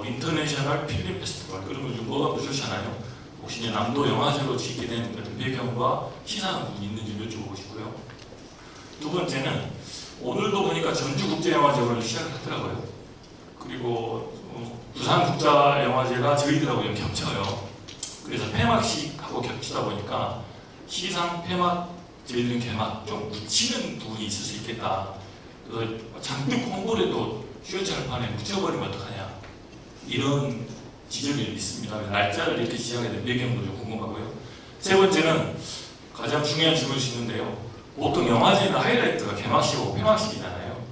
인터내셔널 필름 페스티벌 그런 걸 좀 무시하잖아요. 혹시 이제 남도 영화제로 짓게 된 어떤 배경과 시사하는 부분이 있는지 여쭤보고 싶고요. 두 번째는 오늘도 보니까 전주국제영화제 오늘 시작하더라고요. 그리고 부산국제영화제가 저희들하고 겹쳐요. 그래서 폐막식하고 겹치다 보니까 시상, 폐막, 저희들은 개막 좀 묻히는 부분이 있을 수 있겠다. 그래서 잔뜩 홍보를 해도 시원찮을판에 묻혀버리면 어떡하냐. 이런 지적이 있습니다. 날짜를 이렇게 지정해야 될 배경도 좀 궁금하고요. 세 번째는 가장 중요한 질문일 수 있는데요. 보통 영화제는 하이라이트가 개막식하고 폐막식이잖아요.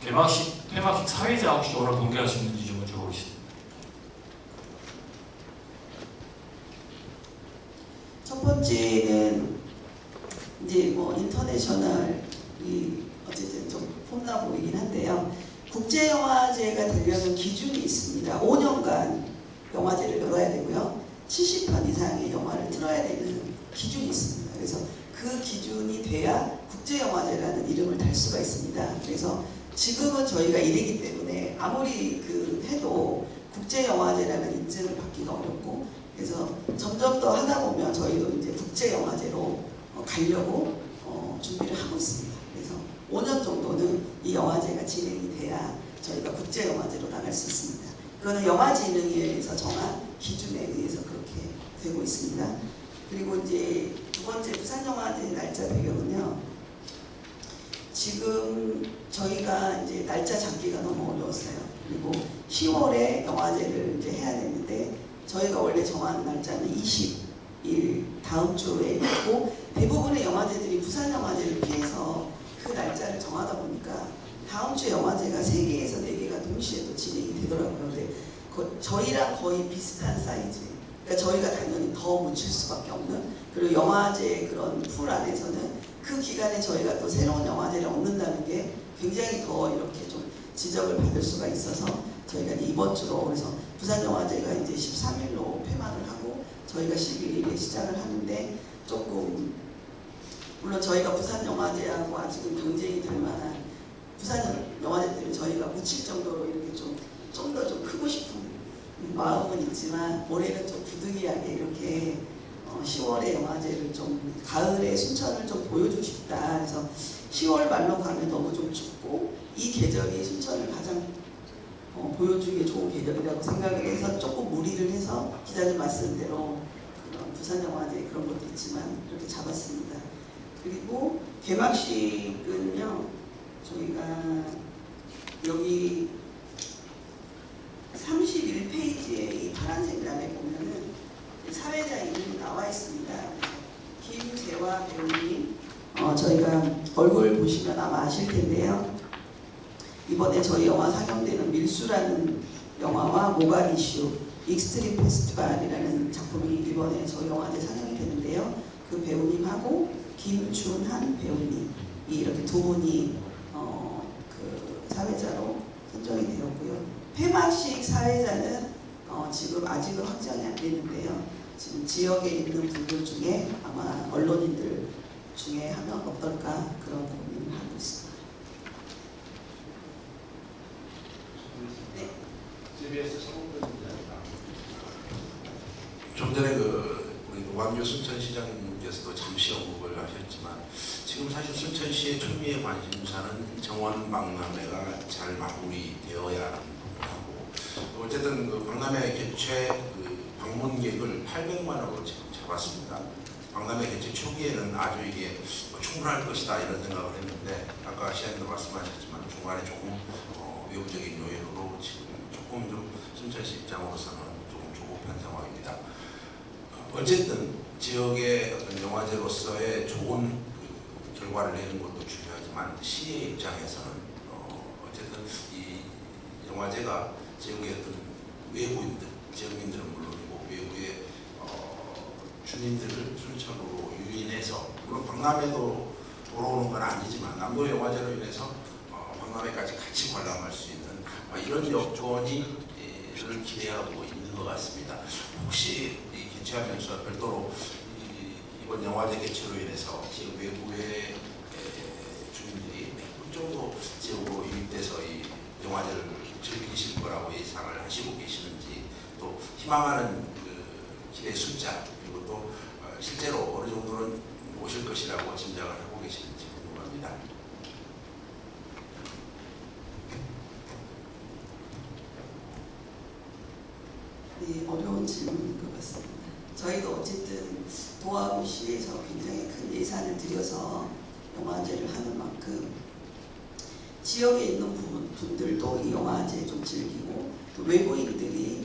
개막식, 폐막식 사회자 혹시 오늘 공개할 수 있는지 좀 여쭤보겠습니다. 첫 번째는 이제 인터내셔널이 어쨌든 좀 폼나 보이긴 한데요. 국제영화제가 되려면 기준이 있습니다. 5년간 영화제를 열어야 되고요. 70편 이상의 영화를 틀어야 되는 기준이 있습니다. 그래서 그 기준이 돼야 국제영화제라는 이름을 달 수가 있습니다. 그래서 지금은 저희가 이르기 때문에 아무리 해도 국제영화제라는 인증을 받기가 어렵고 그래서 점점 더 하다 보면 저희도 이제 국제영화제로 가려고 준비를 하고 있습니다. 그래서 5년 정도는 이 영화제가 진행이 돼야 저희가 국제영화제로 나갈 수 있습니다. 그거는 영화진흥위에서 정한 기준에 의해서 그렇게 되고 있습니다. 그리고 이제 두 번째 부산영화제 날짜 배경은요. 지금 저희가 이제 날짜 잡기가 너무 어려웠어요. 그리고 10월에 영화제를 이제 해야 되는데 저희가 원래 정한 날짜는 20일 다음 주에 있고 대부분의 영화제들이 부산영화제를 피해서 그 날짜를 정하다 보니까 다음 주 영화제가 3개에서 4개가 동시에 또 진행이 되더라고요. 근데 저희랑 거의 비슷한 사이즈. 그러니까 저희가 당연히 더 묻힐 수밖에 없는 그리고 영화제 그런 풀 안에서는 그 기간에 저희가 또 새로운 영화제를 얻는다는 게 굉장히 더 이렇게 좀 지적을 받을 수가 있어서 저희가 이번 주로 그래서 부산영화제가 이제 13일로 폐막을 하고 저희가 11일에 시작을 하는데 조금 물론 저희가 부산영화제하고 아직은 경쟁이 될 만한 부산영화제들을 저희가 묻힐 정도로 이렇게 좀 더 좀 크고 싶은 마음은 있지만 올해는 좀 부득이하게 이렇게 10월에 영화제를 좀 가을에 순천을 좀 보여주고 싶다. 그래서 10월 말로 가면 너무 좀 춥고 이 계절이 순천을 가장 보여주기에 좋은 계절이라고 생각을 해서 조금 무리를 해서 기자님 말씀대로 부산영화제 그런 것도 있지만 이렇게 잡았습니다. 그리고 개막식은요. 저희가 여기 31페이지에 이 파란색 란에 보면은 사회자 이름이 나와 있습니다. 김재화 배우님, 저희가 얼굴 보시면 아마 아실 텐데요. 이번에 저희 영화 상영되는 밀수라는 영화와 모가디슈 익스트림 페스티벌이라는 작품이 이번에 저희 영화제 상영이 되는데요. 그 배우님하고 김준한 배우님이 이렇게 두 분이 그 사회자로 선정이 되었고요. 폐막식 사회자는 지금 아직은 확정이 안 되는데요. 지금 지역에 있는 분들 중에 아마 언론인들 중에 하면 어떨까 그런 고민을 하고 있습니다. 네. CBS 좀 전에 우리 노광규 순천시장님께서도 잠시 언급을 하셨지만 지금 사실 순천시의 초미의 관심사는 정원 박람회가 잘 마무리되어야 하는 부분하고 어쨌든 그 박람회 개최 그 방문객을 800만으로 지금 잡았습니다. 박람회 개최 초기에는 아주 이게 충분할 것이다 이런 생각을 했는데 아까 시장님도 말씀하셨지만 중간에 조금 외부적인 요인으로 지금 조금 좀 순천시 입장으로서는 조금 조급한 상황입니다. 어쨌든 지역의 어떤 영화제로서의 좋은 그 결과를 내는 것도 중요하지만 시의 입장에서는 어쨌든 이 영화제가 지역의 어떤 외부인들, 지역민들은 물론이고 외부의 주민들을 순천으로 유인해서 물론 박람회도 보러 오는 건 아니지만 남도 영화제로 인해서 박람회까지 같이 관람할 수 있는 이런 여건을 기대하고 있는 것 같습니다. 혹시 이 개최하면서 별도로 이번 영화제 개최로 인해서 지역 외부의 주민들이 몇 분 정도 지역으로 유입돼서 이 영화제를 즐기실 거라고 예상을 하시고 계시는지 또 희망하는 그 기대 숫자 그리고 또 실제로 어느 정도는 오실 것이라고 짐작을 하고 계시는지 궁금합니다. 네, 어려운 질문인 것 같습니다. 저희도 어쨌든 도하구시에서 굉장히 큰 예산을 들여서 영화제를 하는 만큼 지역에 있는 분들도 이 영화제 좀 즐기고 또 외부인들이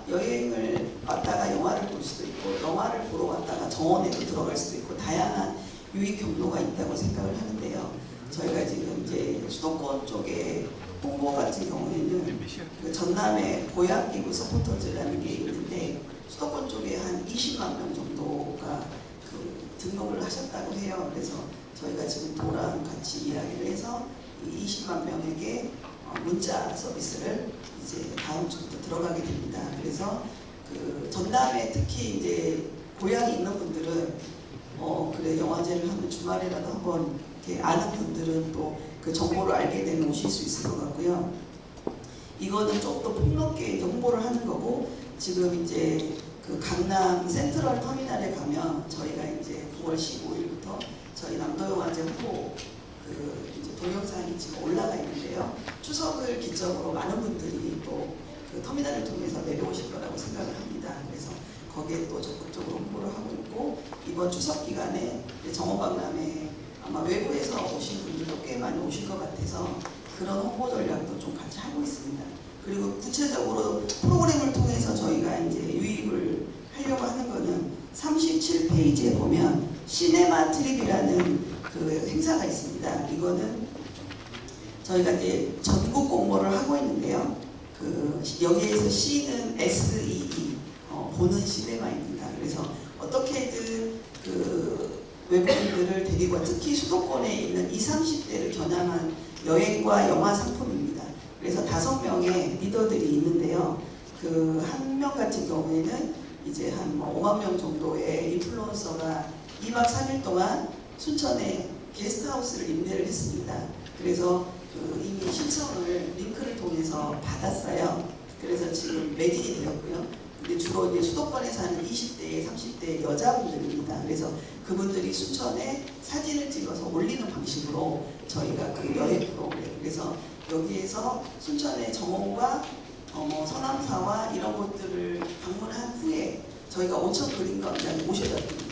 여행을 왔다가 영화를 볼 수도 있고 영화를 보러 왔다가 정원에도 들어갈 수도 있고 다양한 유익 경로가 있다고 생각을 하는데요. 저희가 지금 이제 수도권 쪽에 홍보 같은 경우에는 그 전남에 고향기부 서포터즈라는 게 있는데 수도권 쪽에 한 20만 명 정도가 그 등록을 하셨다고 해요. 그래서 저희가 지금 도랑 같이 이야기를 해서 20만 명에게 문자 서비스를 이제 다음 주부터 들어가게 됩니다. 그래서 그 전남에 특히 이제 고향이 있는 분들은 그래 영화제를 하면 주말에라도 한번 이렇게 아는 분들은 또 그 정보를 알게 되면 오실 수 있을 것 같고요. 이거는 좀 더 폭넓게 이제 홍보를 하는 거고 지금 이제 그 강남 센트럴 터미널에 가면 저희가 이제 9월 15일부터 저희 남도영화제 홍보 그 이제 동영상이 지금 올라가 있는데요. 추석을 기점으로 많은 분들이 또 그 터미널을 통해서 내려오실 거라고 생각을 합니다. 그래서 거기에 또 적극적으로 홍보를 하고 있고 이번 추석 기간에 정원박람회 아마 외부에서 오신 분들도 꽤 많이 오실 것 같아서 그런 홍보 전략도 좀 같이 하고 있습니다. 그리고 구체적으로 프로그램을 통해서 저희가 이제 유입을 하려고 하는 거는 37페이지에 보면 시네마 트립이라는 그 행사가 있습니다. 이거는 저희가 이제 전국 공모를 하고 있는데요. 그 여기에서 C는 SEE 보는 시네마입니다. 그래서 어떻게든 그 외국인들을 데리고 특히 수도권에 있는 20, 30대를 겨냥한 여행과 영화 상품입니다. 그래서 5명의 리더들이 있는데요. 그 한 명 같은 경우에는 이제 한 5만 명 정도의 인플루언서가 2박 3일 동안 순천에 게스트하우스를 임대를 했습니다. 그래서 그 이미 신청을 링크를 통해서 받았어요. 그래서 지금 매진이 되었고요. 근데 주로 이제 수도권에 사는 20대, 30대 여자분들입니다. 그래서 그분들이 순천에 사진을 찍어서 올리는 방식으로 저희가 그 여행 프로그램 그래서 여기에서 순천의 정원과 서남사와 이런 곳들을 방문한 후에 저희가 온천 그림광장에 오셔야 됩니다.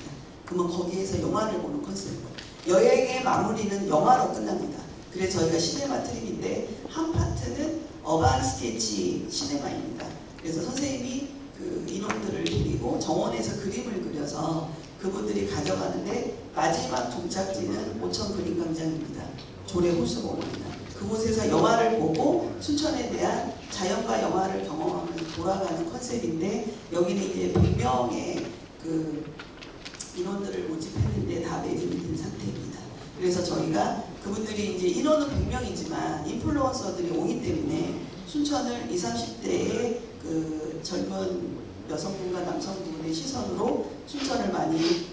그러면 거기에서 영화를 보는 컨셉으로 여행의 마무리는 영화로 끝납니다. 그래서 저희가 시네마 트립인데 한 파트는 어반 스케치 시네마입니다. 그래서 선생님이 그 인원들을 데리고 정원에서 그림을 그려서 그분들이 가져가는데 마지막 종착지는 온천 그림광장입니다. 조례 호수공원입니다. 그곳에서 영화를 보고 순천에 대한 자연과 영화를 경험하면서 돌아가는 컨셉인데 여기는 이제 100명의 그 인원들을 모집했는데 다 매진이 된 상태입니다. 그래서 저희가 그분들이 이제 인원은 100명이지만 인플루언서들이 오기 때문에 순천을 20, 30대의 그 젊은 여성분과 남성분의 시선으로 순천을 많이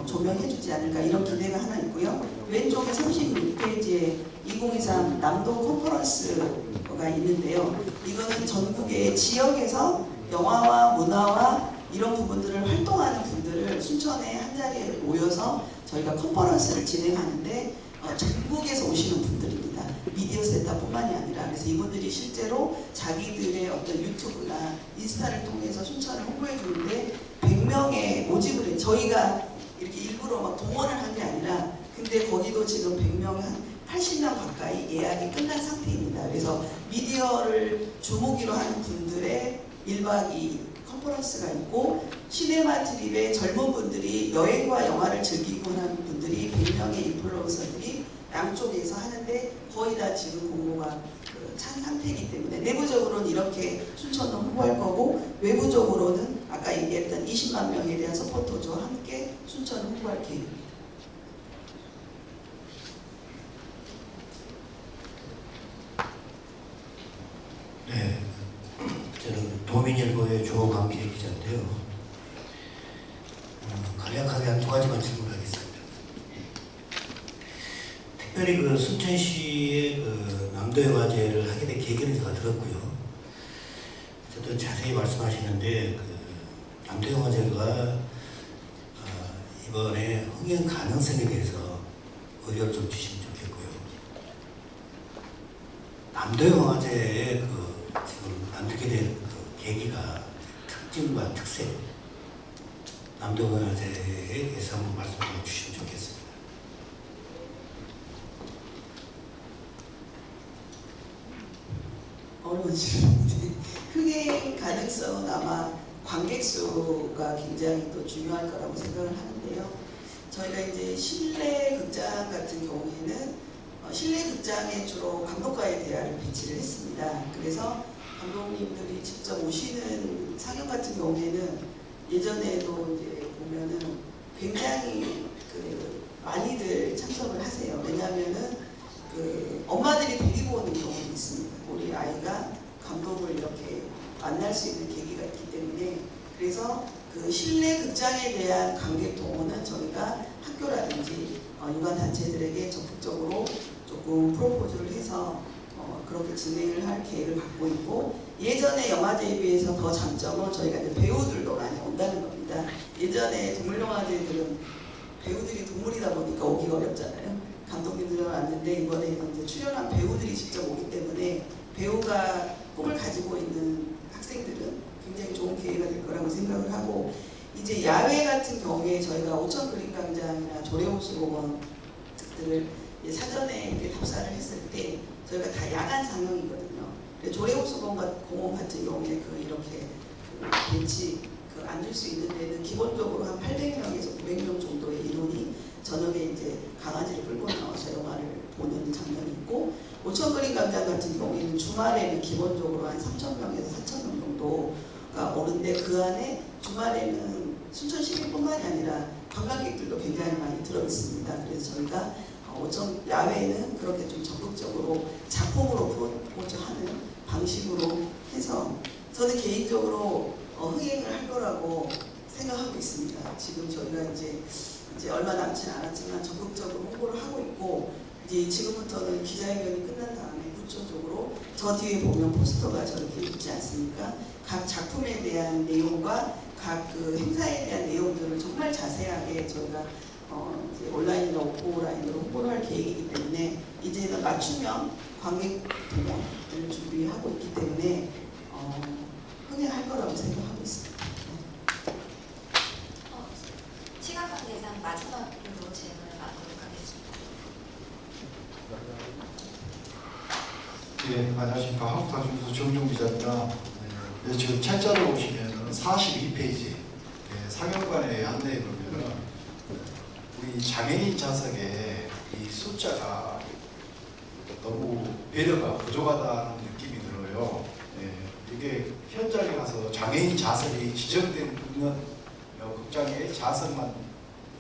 조명해주지 않을까 이런 기대가 하나 있고요. 왼쪽에 36페이지에 2023 남도 컨퍼런스가 있는데요. 이거는 전국의 지역에서 영화와 문화와 이런 부분들을 활동하는 분들을 순천에 한 자리에 모여서 저희가 컨퍼런스를 진행하는데 전국에서 오시는 분들입니다. 미디어 센터뿐만이 아니라. 그래서 이분들이 실제로 자기들의 어떤 유튜브나 인스타를 통해서 순천을 홍보해 주는데 100명의 모집을 해요. 저희가 이렇게 일부러 막 동원을 한 게 아니라, 근데 거기도 지금 100명이 한 80명 가까이 예약이 끝난 상태입니다. 그래서 미디어를 주무기로 하는 분들의 1박 2일 컨퍼런스가 있고, 시네마 트립에 젊은 분들이 여행과 영화를 즐기고 하는 분들이 100명의 인플루언서들이 양쪽에서 하는데 거의 다 지금 공모가 찬 상태이기 때문에 내부적으로는 이렇게 순천도 홍보할 거고, 외부적으로는 아까 얘기했던 20만 명에 대한 서포터즈와 함께 순천을 홍보할 계획입니다. 네, 저는 도민일보의 조광길 기자인데요. 간략하게 한 2가지만 질문하겠습니다. 특별히 그 순천시의 그 남도영화제를 하게 된 계기는 제가 들었고요. 어쨌든 자세히 말씀하시는데 그 남도영화제가 이번에 흥행 가능성에 대해서 의견을 좀 주시면 좋겠고요. 남도영화제의 그 지금 만들게 된 그 계기가 특징과 특색, 남도영화제에 대해서 한번 말씀해 주시면 좋겠습니다. 어려운 질문인데, 흥행 가능성은 아마 관객 수가 굉장히 또 중요할 거라고 생각을 하는데요. 저희가 이제 실내 극장 같은 경우에는 실내 극장에 주로 감독과의 대화를 배치를 했습니다. 그래서 감독님들이 직접 오시는 상영 같은 경우에는 예전에도 이제 보면은 굉장히 많이들 참석을 하세요. 왜냐하면은 엄마들이 데리고 오는 경우도 있습니다. 우리 아이가 감독을 이렇게 만날 수 있는 계기가 있기 때문에. 그래서 그 실내 극장에 대한 관객 동원은 저희가 학교라든지 유관단체들에게 적극적으로 조금 프로포즈를 해서 그렇게 진행을 할 계획을 갖고 있고, 예전에 영화제에 비해서 더 장점은 저희가 이제 배우들도 많이 온다는 겁니다. 예전에 동물영화제들은 배우들이 동물이다 보니까 오기가 어렵잖아요. 감독님들은 왔는데 이번에는 이제 출연한 배우들이 직접 오기 때문에 배우가 꿈을 가지고 있는 학생들은 굉장히 좋은 기회가 될 거라고 생각을 하고, 이제 야외 같은 경우에 저희가 오천 그린광장이나 조례호수공원 등들을 사전에 이렇게 답사를 했을 때 저희가 다 야간 상영이거든요. 조례호수공원 같은 경우에 이렇게 벤치 앉을 수 있는 데는 기본적으로 한 800명에서 900명 정도의 인원이 저녁에 이제 강아지를 끌고 나와서 영화를 보는 장면이 있고, 오천 그린광장 같은 경우에는 주말에는 기본적으로 한 3,000명에서 4,000명 정도가 오는데, 그 안에 주말에는 순천 시민뿐만이 아니라 관광객들도 굉장히 많이 들어있습니다. 그래서 저희가 오천 야외에는 그렇게 좀 적극적으로 작품으로 프로포즈하는 방식으로 해서 저는 개인적으로 흥행을 할 거라고 생각하고 있습니다. 지금 저희가 이제 얼마 남지 않았지만 적극적으로 홍보를 하고 있고, 이제 지금부터는 기자회견이 끝난 다음에 구체적으로 저 뒤에 보면 포스터가 저렇게 있지 않습니까? 각 작품에 대한 내용과 각 행사에 대한 내용들을 정말 자세하게 저희가 이제 온라인이나 오프라인으로 홍보를 할 계획이기 때문에 이제는 맞춤형 관객 동원을 준비하고 있기 때문에 흥행할 거라고 생각하고 있습니다. 시간 관계상 마지막으로 질문을 하도록 하겠습니다. 예, 안녕하십니까. 한국다중에서 정종 기자입니다. 네, 지금 책자로 보시면 42페이지 상영관의 안내에 보면 우리 장애인 좌석에 이 숫자가 너무 배려가 부족하다는 느낌이 들어요. 이게 현장에 가서 장애인 좌석이 지정되는 극장의 좌석만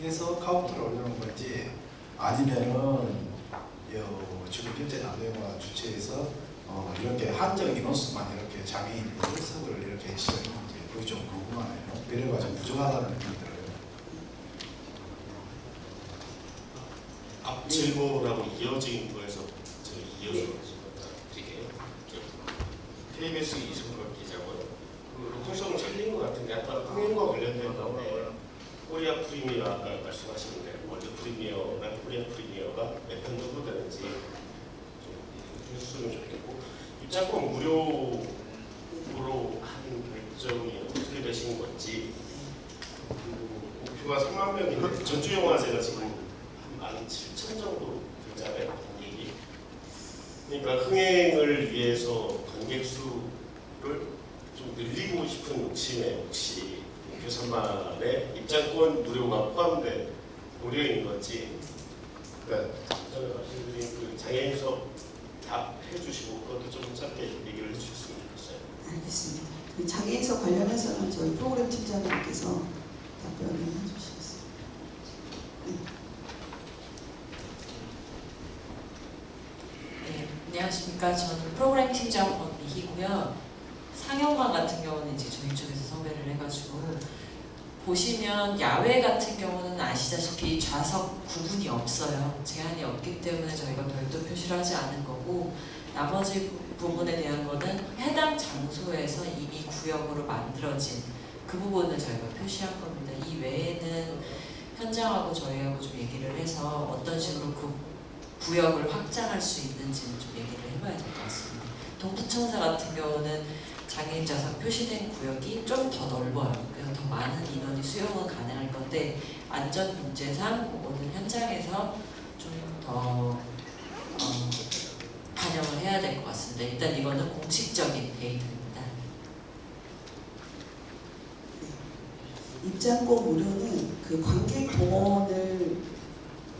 해서 카운터를 올려놓은 건지, 아니면은 지금 현재 남도영화 주최에서 이렇게 한정 인원수만 이렇게 장애인 좌석을 이렇게 지정했는지 그게 좀 궁금하네요. 배려가 좀 부족하다는 느낌이 들어요. 앞 질문하고 이어진 거에서 제가 이어서 드릴게요. KBS 이승걸 기자고요. 로컬성을 살린 것 같은데, 아까 흥행과 관련된 건데 코리아 프리미어 아까 말씀하시는데 월드 프리미어나 코리아 프리미어가 몇 편 정도 되는지 좀 해주셨으면 좋겠고, 입장권 무료로 하는 결정이 어떻게 되신 건지, 목표가 3만 명인데 전주영화제가 지금 17,000 정도 들잖아요, 관객이. 그러니까 흥행을 위해서 관객 수를 좀 늘리고 싶은 욕심에 혹시 목표 3만에 입장권 무료가 포함된 고려인 건지, 그러니까 전에 말씀드린 그 장애인 수업 답해 주시고 그것도 좀 짧게 얘기를 해주셨으면 좋겠어요. 알겠습니다. 그 장애인 수업 관련해서는 저희 프로그램 팀장님께서 답변을 해주시겠습니다. 네, 안녕하십니까. 저는 프로그램 팀장 권미희고요. 상영관 같은 경우는 이제 저희 쪽에서 섭외를 해가지고 보시면 야외 같은 경우는 아시다시피 좌석 구분이 없어요. 제한이 없기 때문에 저희가 별도 표시를 하지 않은 거고, 나머지 부분에 대한 거는 해당 장소에서 이미 구역으로 만들어진 그 부분을 저희가 표시한 겁니다. 이 외에는 현장하고 저희하고 좀 얘기를 해서 어떤 식으로 그 구역을 확장할 수 있는지는 좀 얘기를 해봐야 될 것 같습니다. 동부청사 같은 경우는 장애인 좌석 표시된 구역이 좀 더 넓어요. 그래서 더 많은 인원이 수용은 가능할 건데, 안전 문제상 그거는 현장에서 좀 더 반영을 해야 될 것 같습니다. 일단 이거는 공식적인 데이터입니다. 입장권 무료는 그 관객 동원을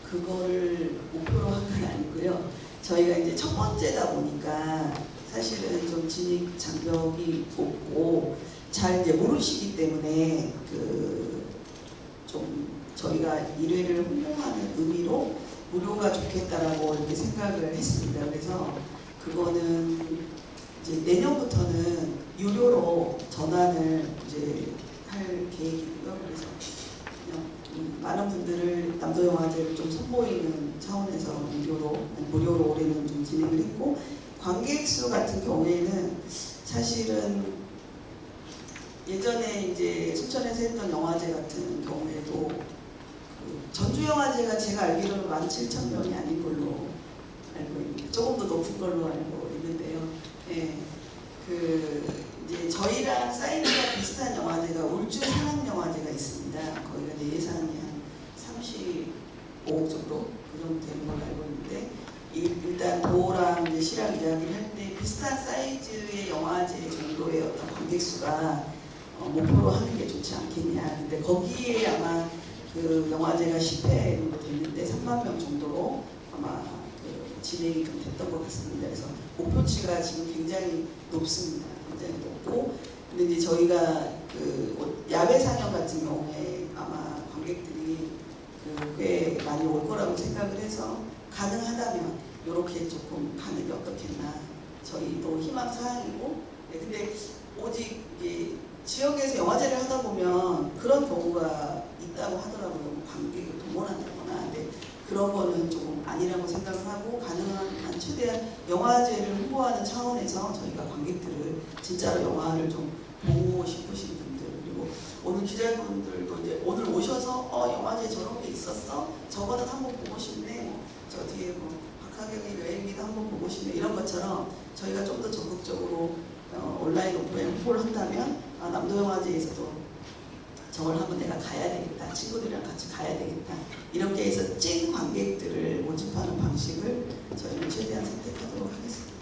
그거를 목표로 한 건 아니고요. 저희가 이제 첫 번째다 보니까 사실은 좀 진입 장벽이 높고 잘 이제 모르시기 때문에 그 좀 저희가 1회를 홍보하는 의미로 무료가 좋겠다라고 이렇게 생각을 했습니다. 그래서 그거는 이제 내년부터는 유료로 전환을 이제 할 계획이고요. 그래서 그냥 많은 분들을 남도영화제를 좀 선보이는 차원에서 무료로 올해는 좀 진행을 했고, 관객 수 같은 경우에는 사실은 예전에 이제 순천에서 했던 영화제 같은 경우에도 그 전주영화제가 제가 알기로는 17,000명이 아닌 걸로 알고 있는데, 조금 더 높은 걸로 알고 있는데요. 예, 그 이제 저희랑 사이즈가 비슷한 영화제가 울주 산악영화제가 있습니다. 거기가 이제 예산이 한 35억 정도 그 정도 되는 걸로 알고 있는데, 일단 도랑 이제 시랑 이야기를 할 때 비슷한 사이즈의 영화제 정도의 어떤 관객 수가 목표로 하는 게 좋지 않겠냐. 근데 거기에 아마 그 영화제가 10회 정도 됐는데 3만 명 정도로 아마 그 진행이 좀 됐던 것 같습니다. 그래서 목표치가 지금 굉장히 높습니다. 굉장히 높고, 근데 이제 저희가 그 야외 상영 같은 경우에 아마 관객들이 꽤 많이 올 거라고 생각을 해서 가능하다면 이렇게 조금 가는 게 어떻겠나. 저희도 희망 사항이고, 네, 근데 오직 이제 지역에서 영화제를 하다 보면 그런 경우가 있다고 하더라고요. 관객을 동원한다거나. 근데 그런 거는 조금 아니라고 생각을 하고, 가능한 한 최대한 영화제를 홍보하는 차원에서 저희가 관객들을 진짜로 영화를 좀 보고 싶으신 분들, 그리고 오늘 기자분들도 이제 오늘 오셔서 영화제 저런 게 있었어? 저거는 한번 보고 싶네. 저 뒤에 뭐 박하경의 여행기도 한번 보고 싶네. 이런 것처럼 저희가 좀 더 적극적으로 온라인 오프라인 홍보를 한다면 남도영화제에서도 저걸 한번 내가 가야 되겠다. 친구들이랑 같이 가야 되겠다. 이렇게 해서 찐 관객들을 모집하는 방식을 저희는 최대한 선택하도록 하겠습니다.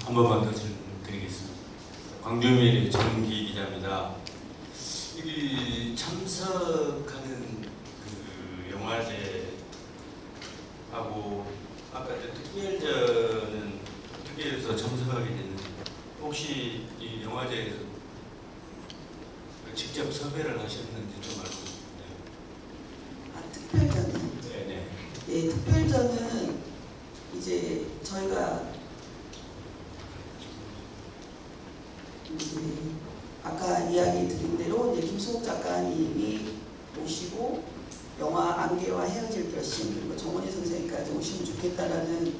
한 번만 더 질문드리겠습니다. 광주미래 정기 기자입니다. 이 참석하는 그 영화제하고 아까 특별전은 특별해서 참석하게 됐는데, 혹시 이 영화제에서 직접 섭외를 하셨는지 좀 알고 싶네요. 특별전은? 네네. 예, 특별전은 이제 저희가 이제 아까 이야기 드린 대로 이제 김수국 작가님이 오시고 영화 안개와 헤어질 결심, 그리고 정원희 선생님까지 오시면 좋겠다라는,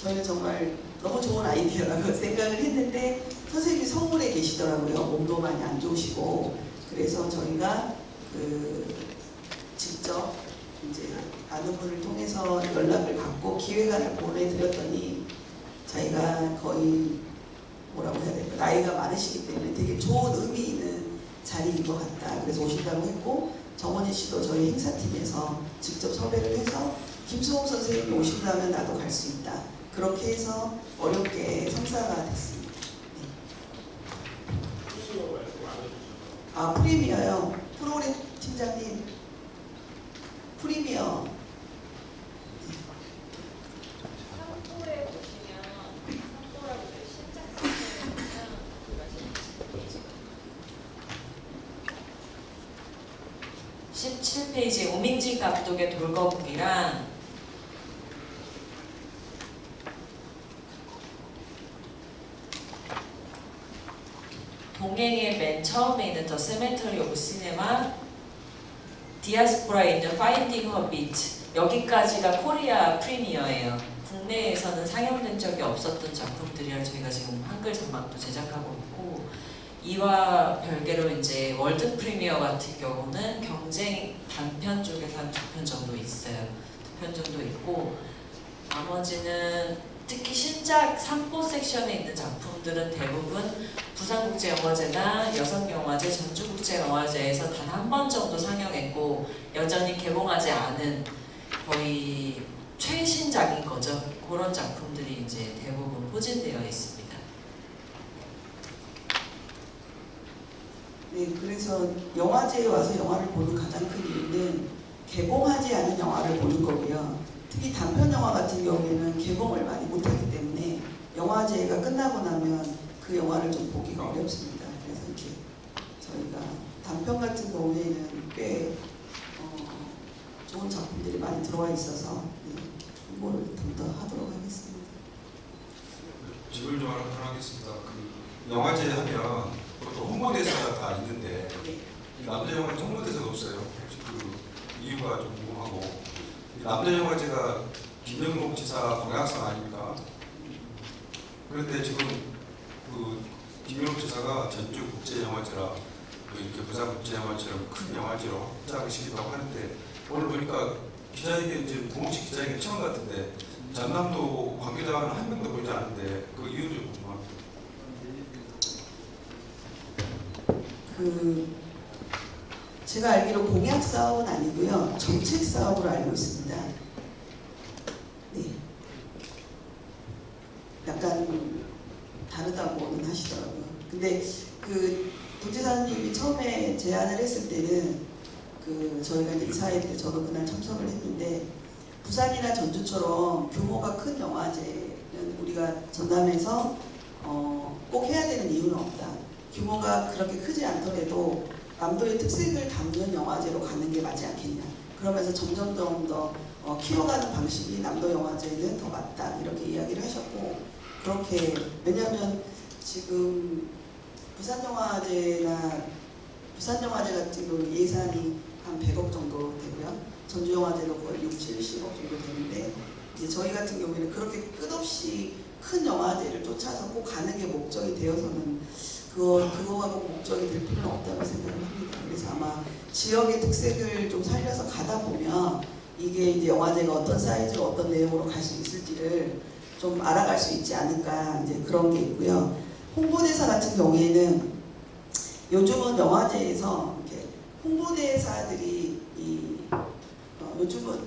저희는 정말 너무 좋은 아이디어라고 생각을 했는데 선생님이 서울에 계시더라고요. 몸도 많이 안 좋으시고. 그래서 저희가 그 직접 이제 아는 분을 통해서 연락을 받고 기획안을 보내드렸더니 자기가 거의 뭐라고 해야 될까, 나이가 많으시기 때문에 되게 좋은 의미 있는 자리인 것 같다. 그래서 오신다고 했고, 정원희 씨도 저희 행사팀에서 직접 섭외를 해서 김수홍 선생님이 오신다면 나도 갈 수 있다. 그렇게 해서 어렵게 성사가 됐습니다. 아, 프리미어요. 프로그램 팀장님, 프리미어. 상도에 보시면 상도라고 신작 상도에 17페이지 오민진 감독의 돌거북이랑 동행의 맨 처음에 있는 더 세메터리 오브 시네마, 디아스포라에 있는 파인딩 허빗, 여기까지가 코리아 프리미어예요. 국내에서는 상영된 적이 없었던 작품들이라 저희가 지금 한글 자막도 제작하고 있고, 이와 별개로 이제 월드 프리미어 같은 경우는 경쟁 단편 쪽에서 한 2편 정도 있어요. 2편 정도 있고, 나머지는 특히 신작 3보 섹션에 있는 작품들은 대부분 부산국제영화제나 여성영화제, 전주국제영화제에서 단 한 번 정도 상영했고 여전히 개봉하지 않은 거의 최신작인 거죠. 그런 작품들이 이제 대부분 포진되어 있습니다. 네, 그래서 영화제에 와서 영화를 보는 가장 큰 이유는 개봉하지 않은 영화를 보는 거고요. 특히 단편 영화 같은 경우에는 개봉을 많이 못하기 때문에 영화제가 끝나고 나면 그 영화를 좀 보기가 어렵습니다. 그래서 이제 저희가 단편 같은 경우에는 꽤 좋은 작품들이 많이 들어와 있어서 홍보를 좀 더 하도록 하겠습니다. 질문 좀 하나 하겠습니다. 그 영화제 하면 보통 홍보대사가 다 있는데 남자 영화는 홍보대사가 없어요. 혹시 그 이유가 좀 궁금하고, 남자 영화제가 김영록 지사 공약상 아닙니까? 그런데 지금 그 김영록 지사가 전주 국제 영화제라 이렇게 부산 국제 영화제처럼 큰 영화제로 확장을 시키려고 하는데, 오늘 보니까 기자회견 지금 공식 기자회견 처음 같은데 전남도 관계자는 한 명도 보이지 않는데 그 이유 좀 궁금합니다. 제가 알기로 공약 사업은 아니고요, 정책 사업으로 알고 있습니다. 네, 약간 다르다고는 하시더라고요. 근데 그 도지사님이 처음에 제안을 했을 때는 저희가 이제 이사회 때 저도 그날 참석을 했는데, 부산이나 전주처럼 규모가 큰 영화제는 우리가 전남에서 꼭 해야 되는 이유는 없다. 규모가 그렇게 크지 않더라도 남도의 특색을 담는 영화제로 가는 게 맞지 않겠냐. 그러면서 점점 더 키워가는 방식이 남도 영화제는 더 맞다. 이렇게 이야기를 하셨고, 그렇게, 왜냐하면 지금 부산 영화제 같은 경우 예산이 한 100억 정도 되고요. 전주 영화제도 거의 6, 70억 정도 되는데, 이제 저희 같은 경우에는 그렇게 끝없이 큰 영화제를 쫓아서 꼭 가는 게 목적이 되어서는 그거하고 목적이 될 필요는 없다고 생각을 합니다. 그래서 아마 지역의 특색을 좀 살려서 가다 보면 이게 이제 영화제가 어떤 사이즈로 어떤 내용으로 갈 수 있을지를 좀 알아갈 수 있지 않을까, 이제 그런 게 있고요. 홍보대사 같은 경우에는 요즘은 영화제에서 이렇게 홍보대사들이 요즘은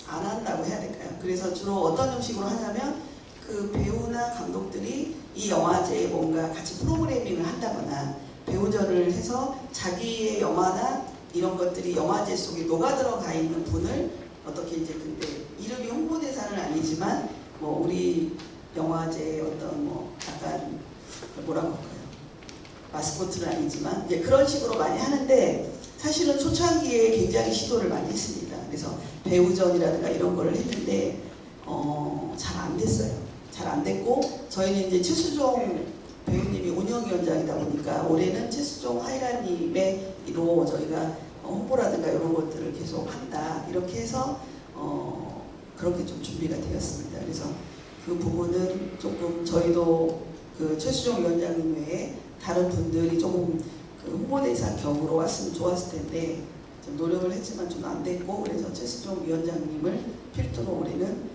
안 한다고 해야 될까요? 그래서 주로 어떤 형식으로 하냐면 그 배우나 감독들이 이 영화제에 뭔가 같이 프로그래밍을 한다거나 배우전을 해서 자기의 영화나 이런 것들이 영화제 속에 녹아들어가 있는 분을 어떻게 이제, 근데 이름이 홍보대사는 아니지만 뭐 우리 영화제의 어떤 뭐 약간 뭐라고 할까요? 마스코트는 아니지만 이제 그런 식으로 많이 하는데, 사실은 초창기에 굉장히 시도를 많이 했습니다. 그래서 배우전이라든가 이런 거를 했는데 잘 안 됐어요. 잘 안 됐고, 저희는 이제 최수종 배우님이 운영위원장이다 보니까 올해는 최수종 하이라님의로 저희가 홍보라든가 이런 것들을 계속 한다. 이렇게 해서 그렇게 좀 준비가 되었습니다. 그래서 그 부분은 조금 저희도 그 최수종 위원장님 외에 다른 분들이 조금 그 홍보대사 격으로 왔으면 좋았을 텐데 좀 노력을 했지만 좀 안 됐고 그래서 최수종 위원장님을 필두로 올해는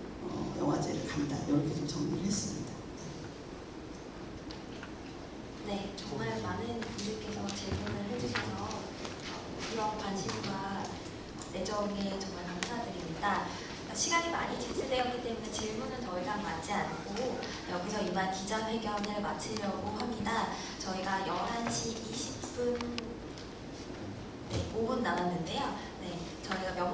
영화제를 간다 이렇게 좀 정리를 했습니다. 네, 정말 많은 분들께서 질문을 해주셔서 이런 관심과 애정에 정말 감사드립니다. 시간이 많이 지체되었기 때문에 질문은 더 이상 받지 않고 여기서 이만 기자회견을 마치려고 합니다. 저희가 11시 20분 5분 남았는데요. 네, 저희가 몇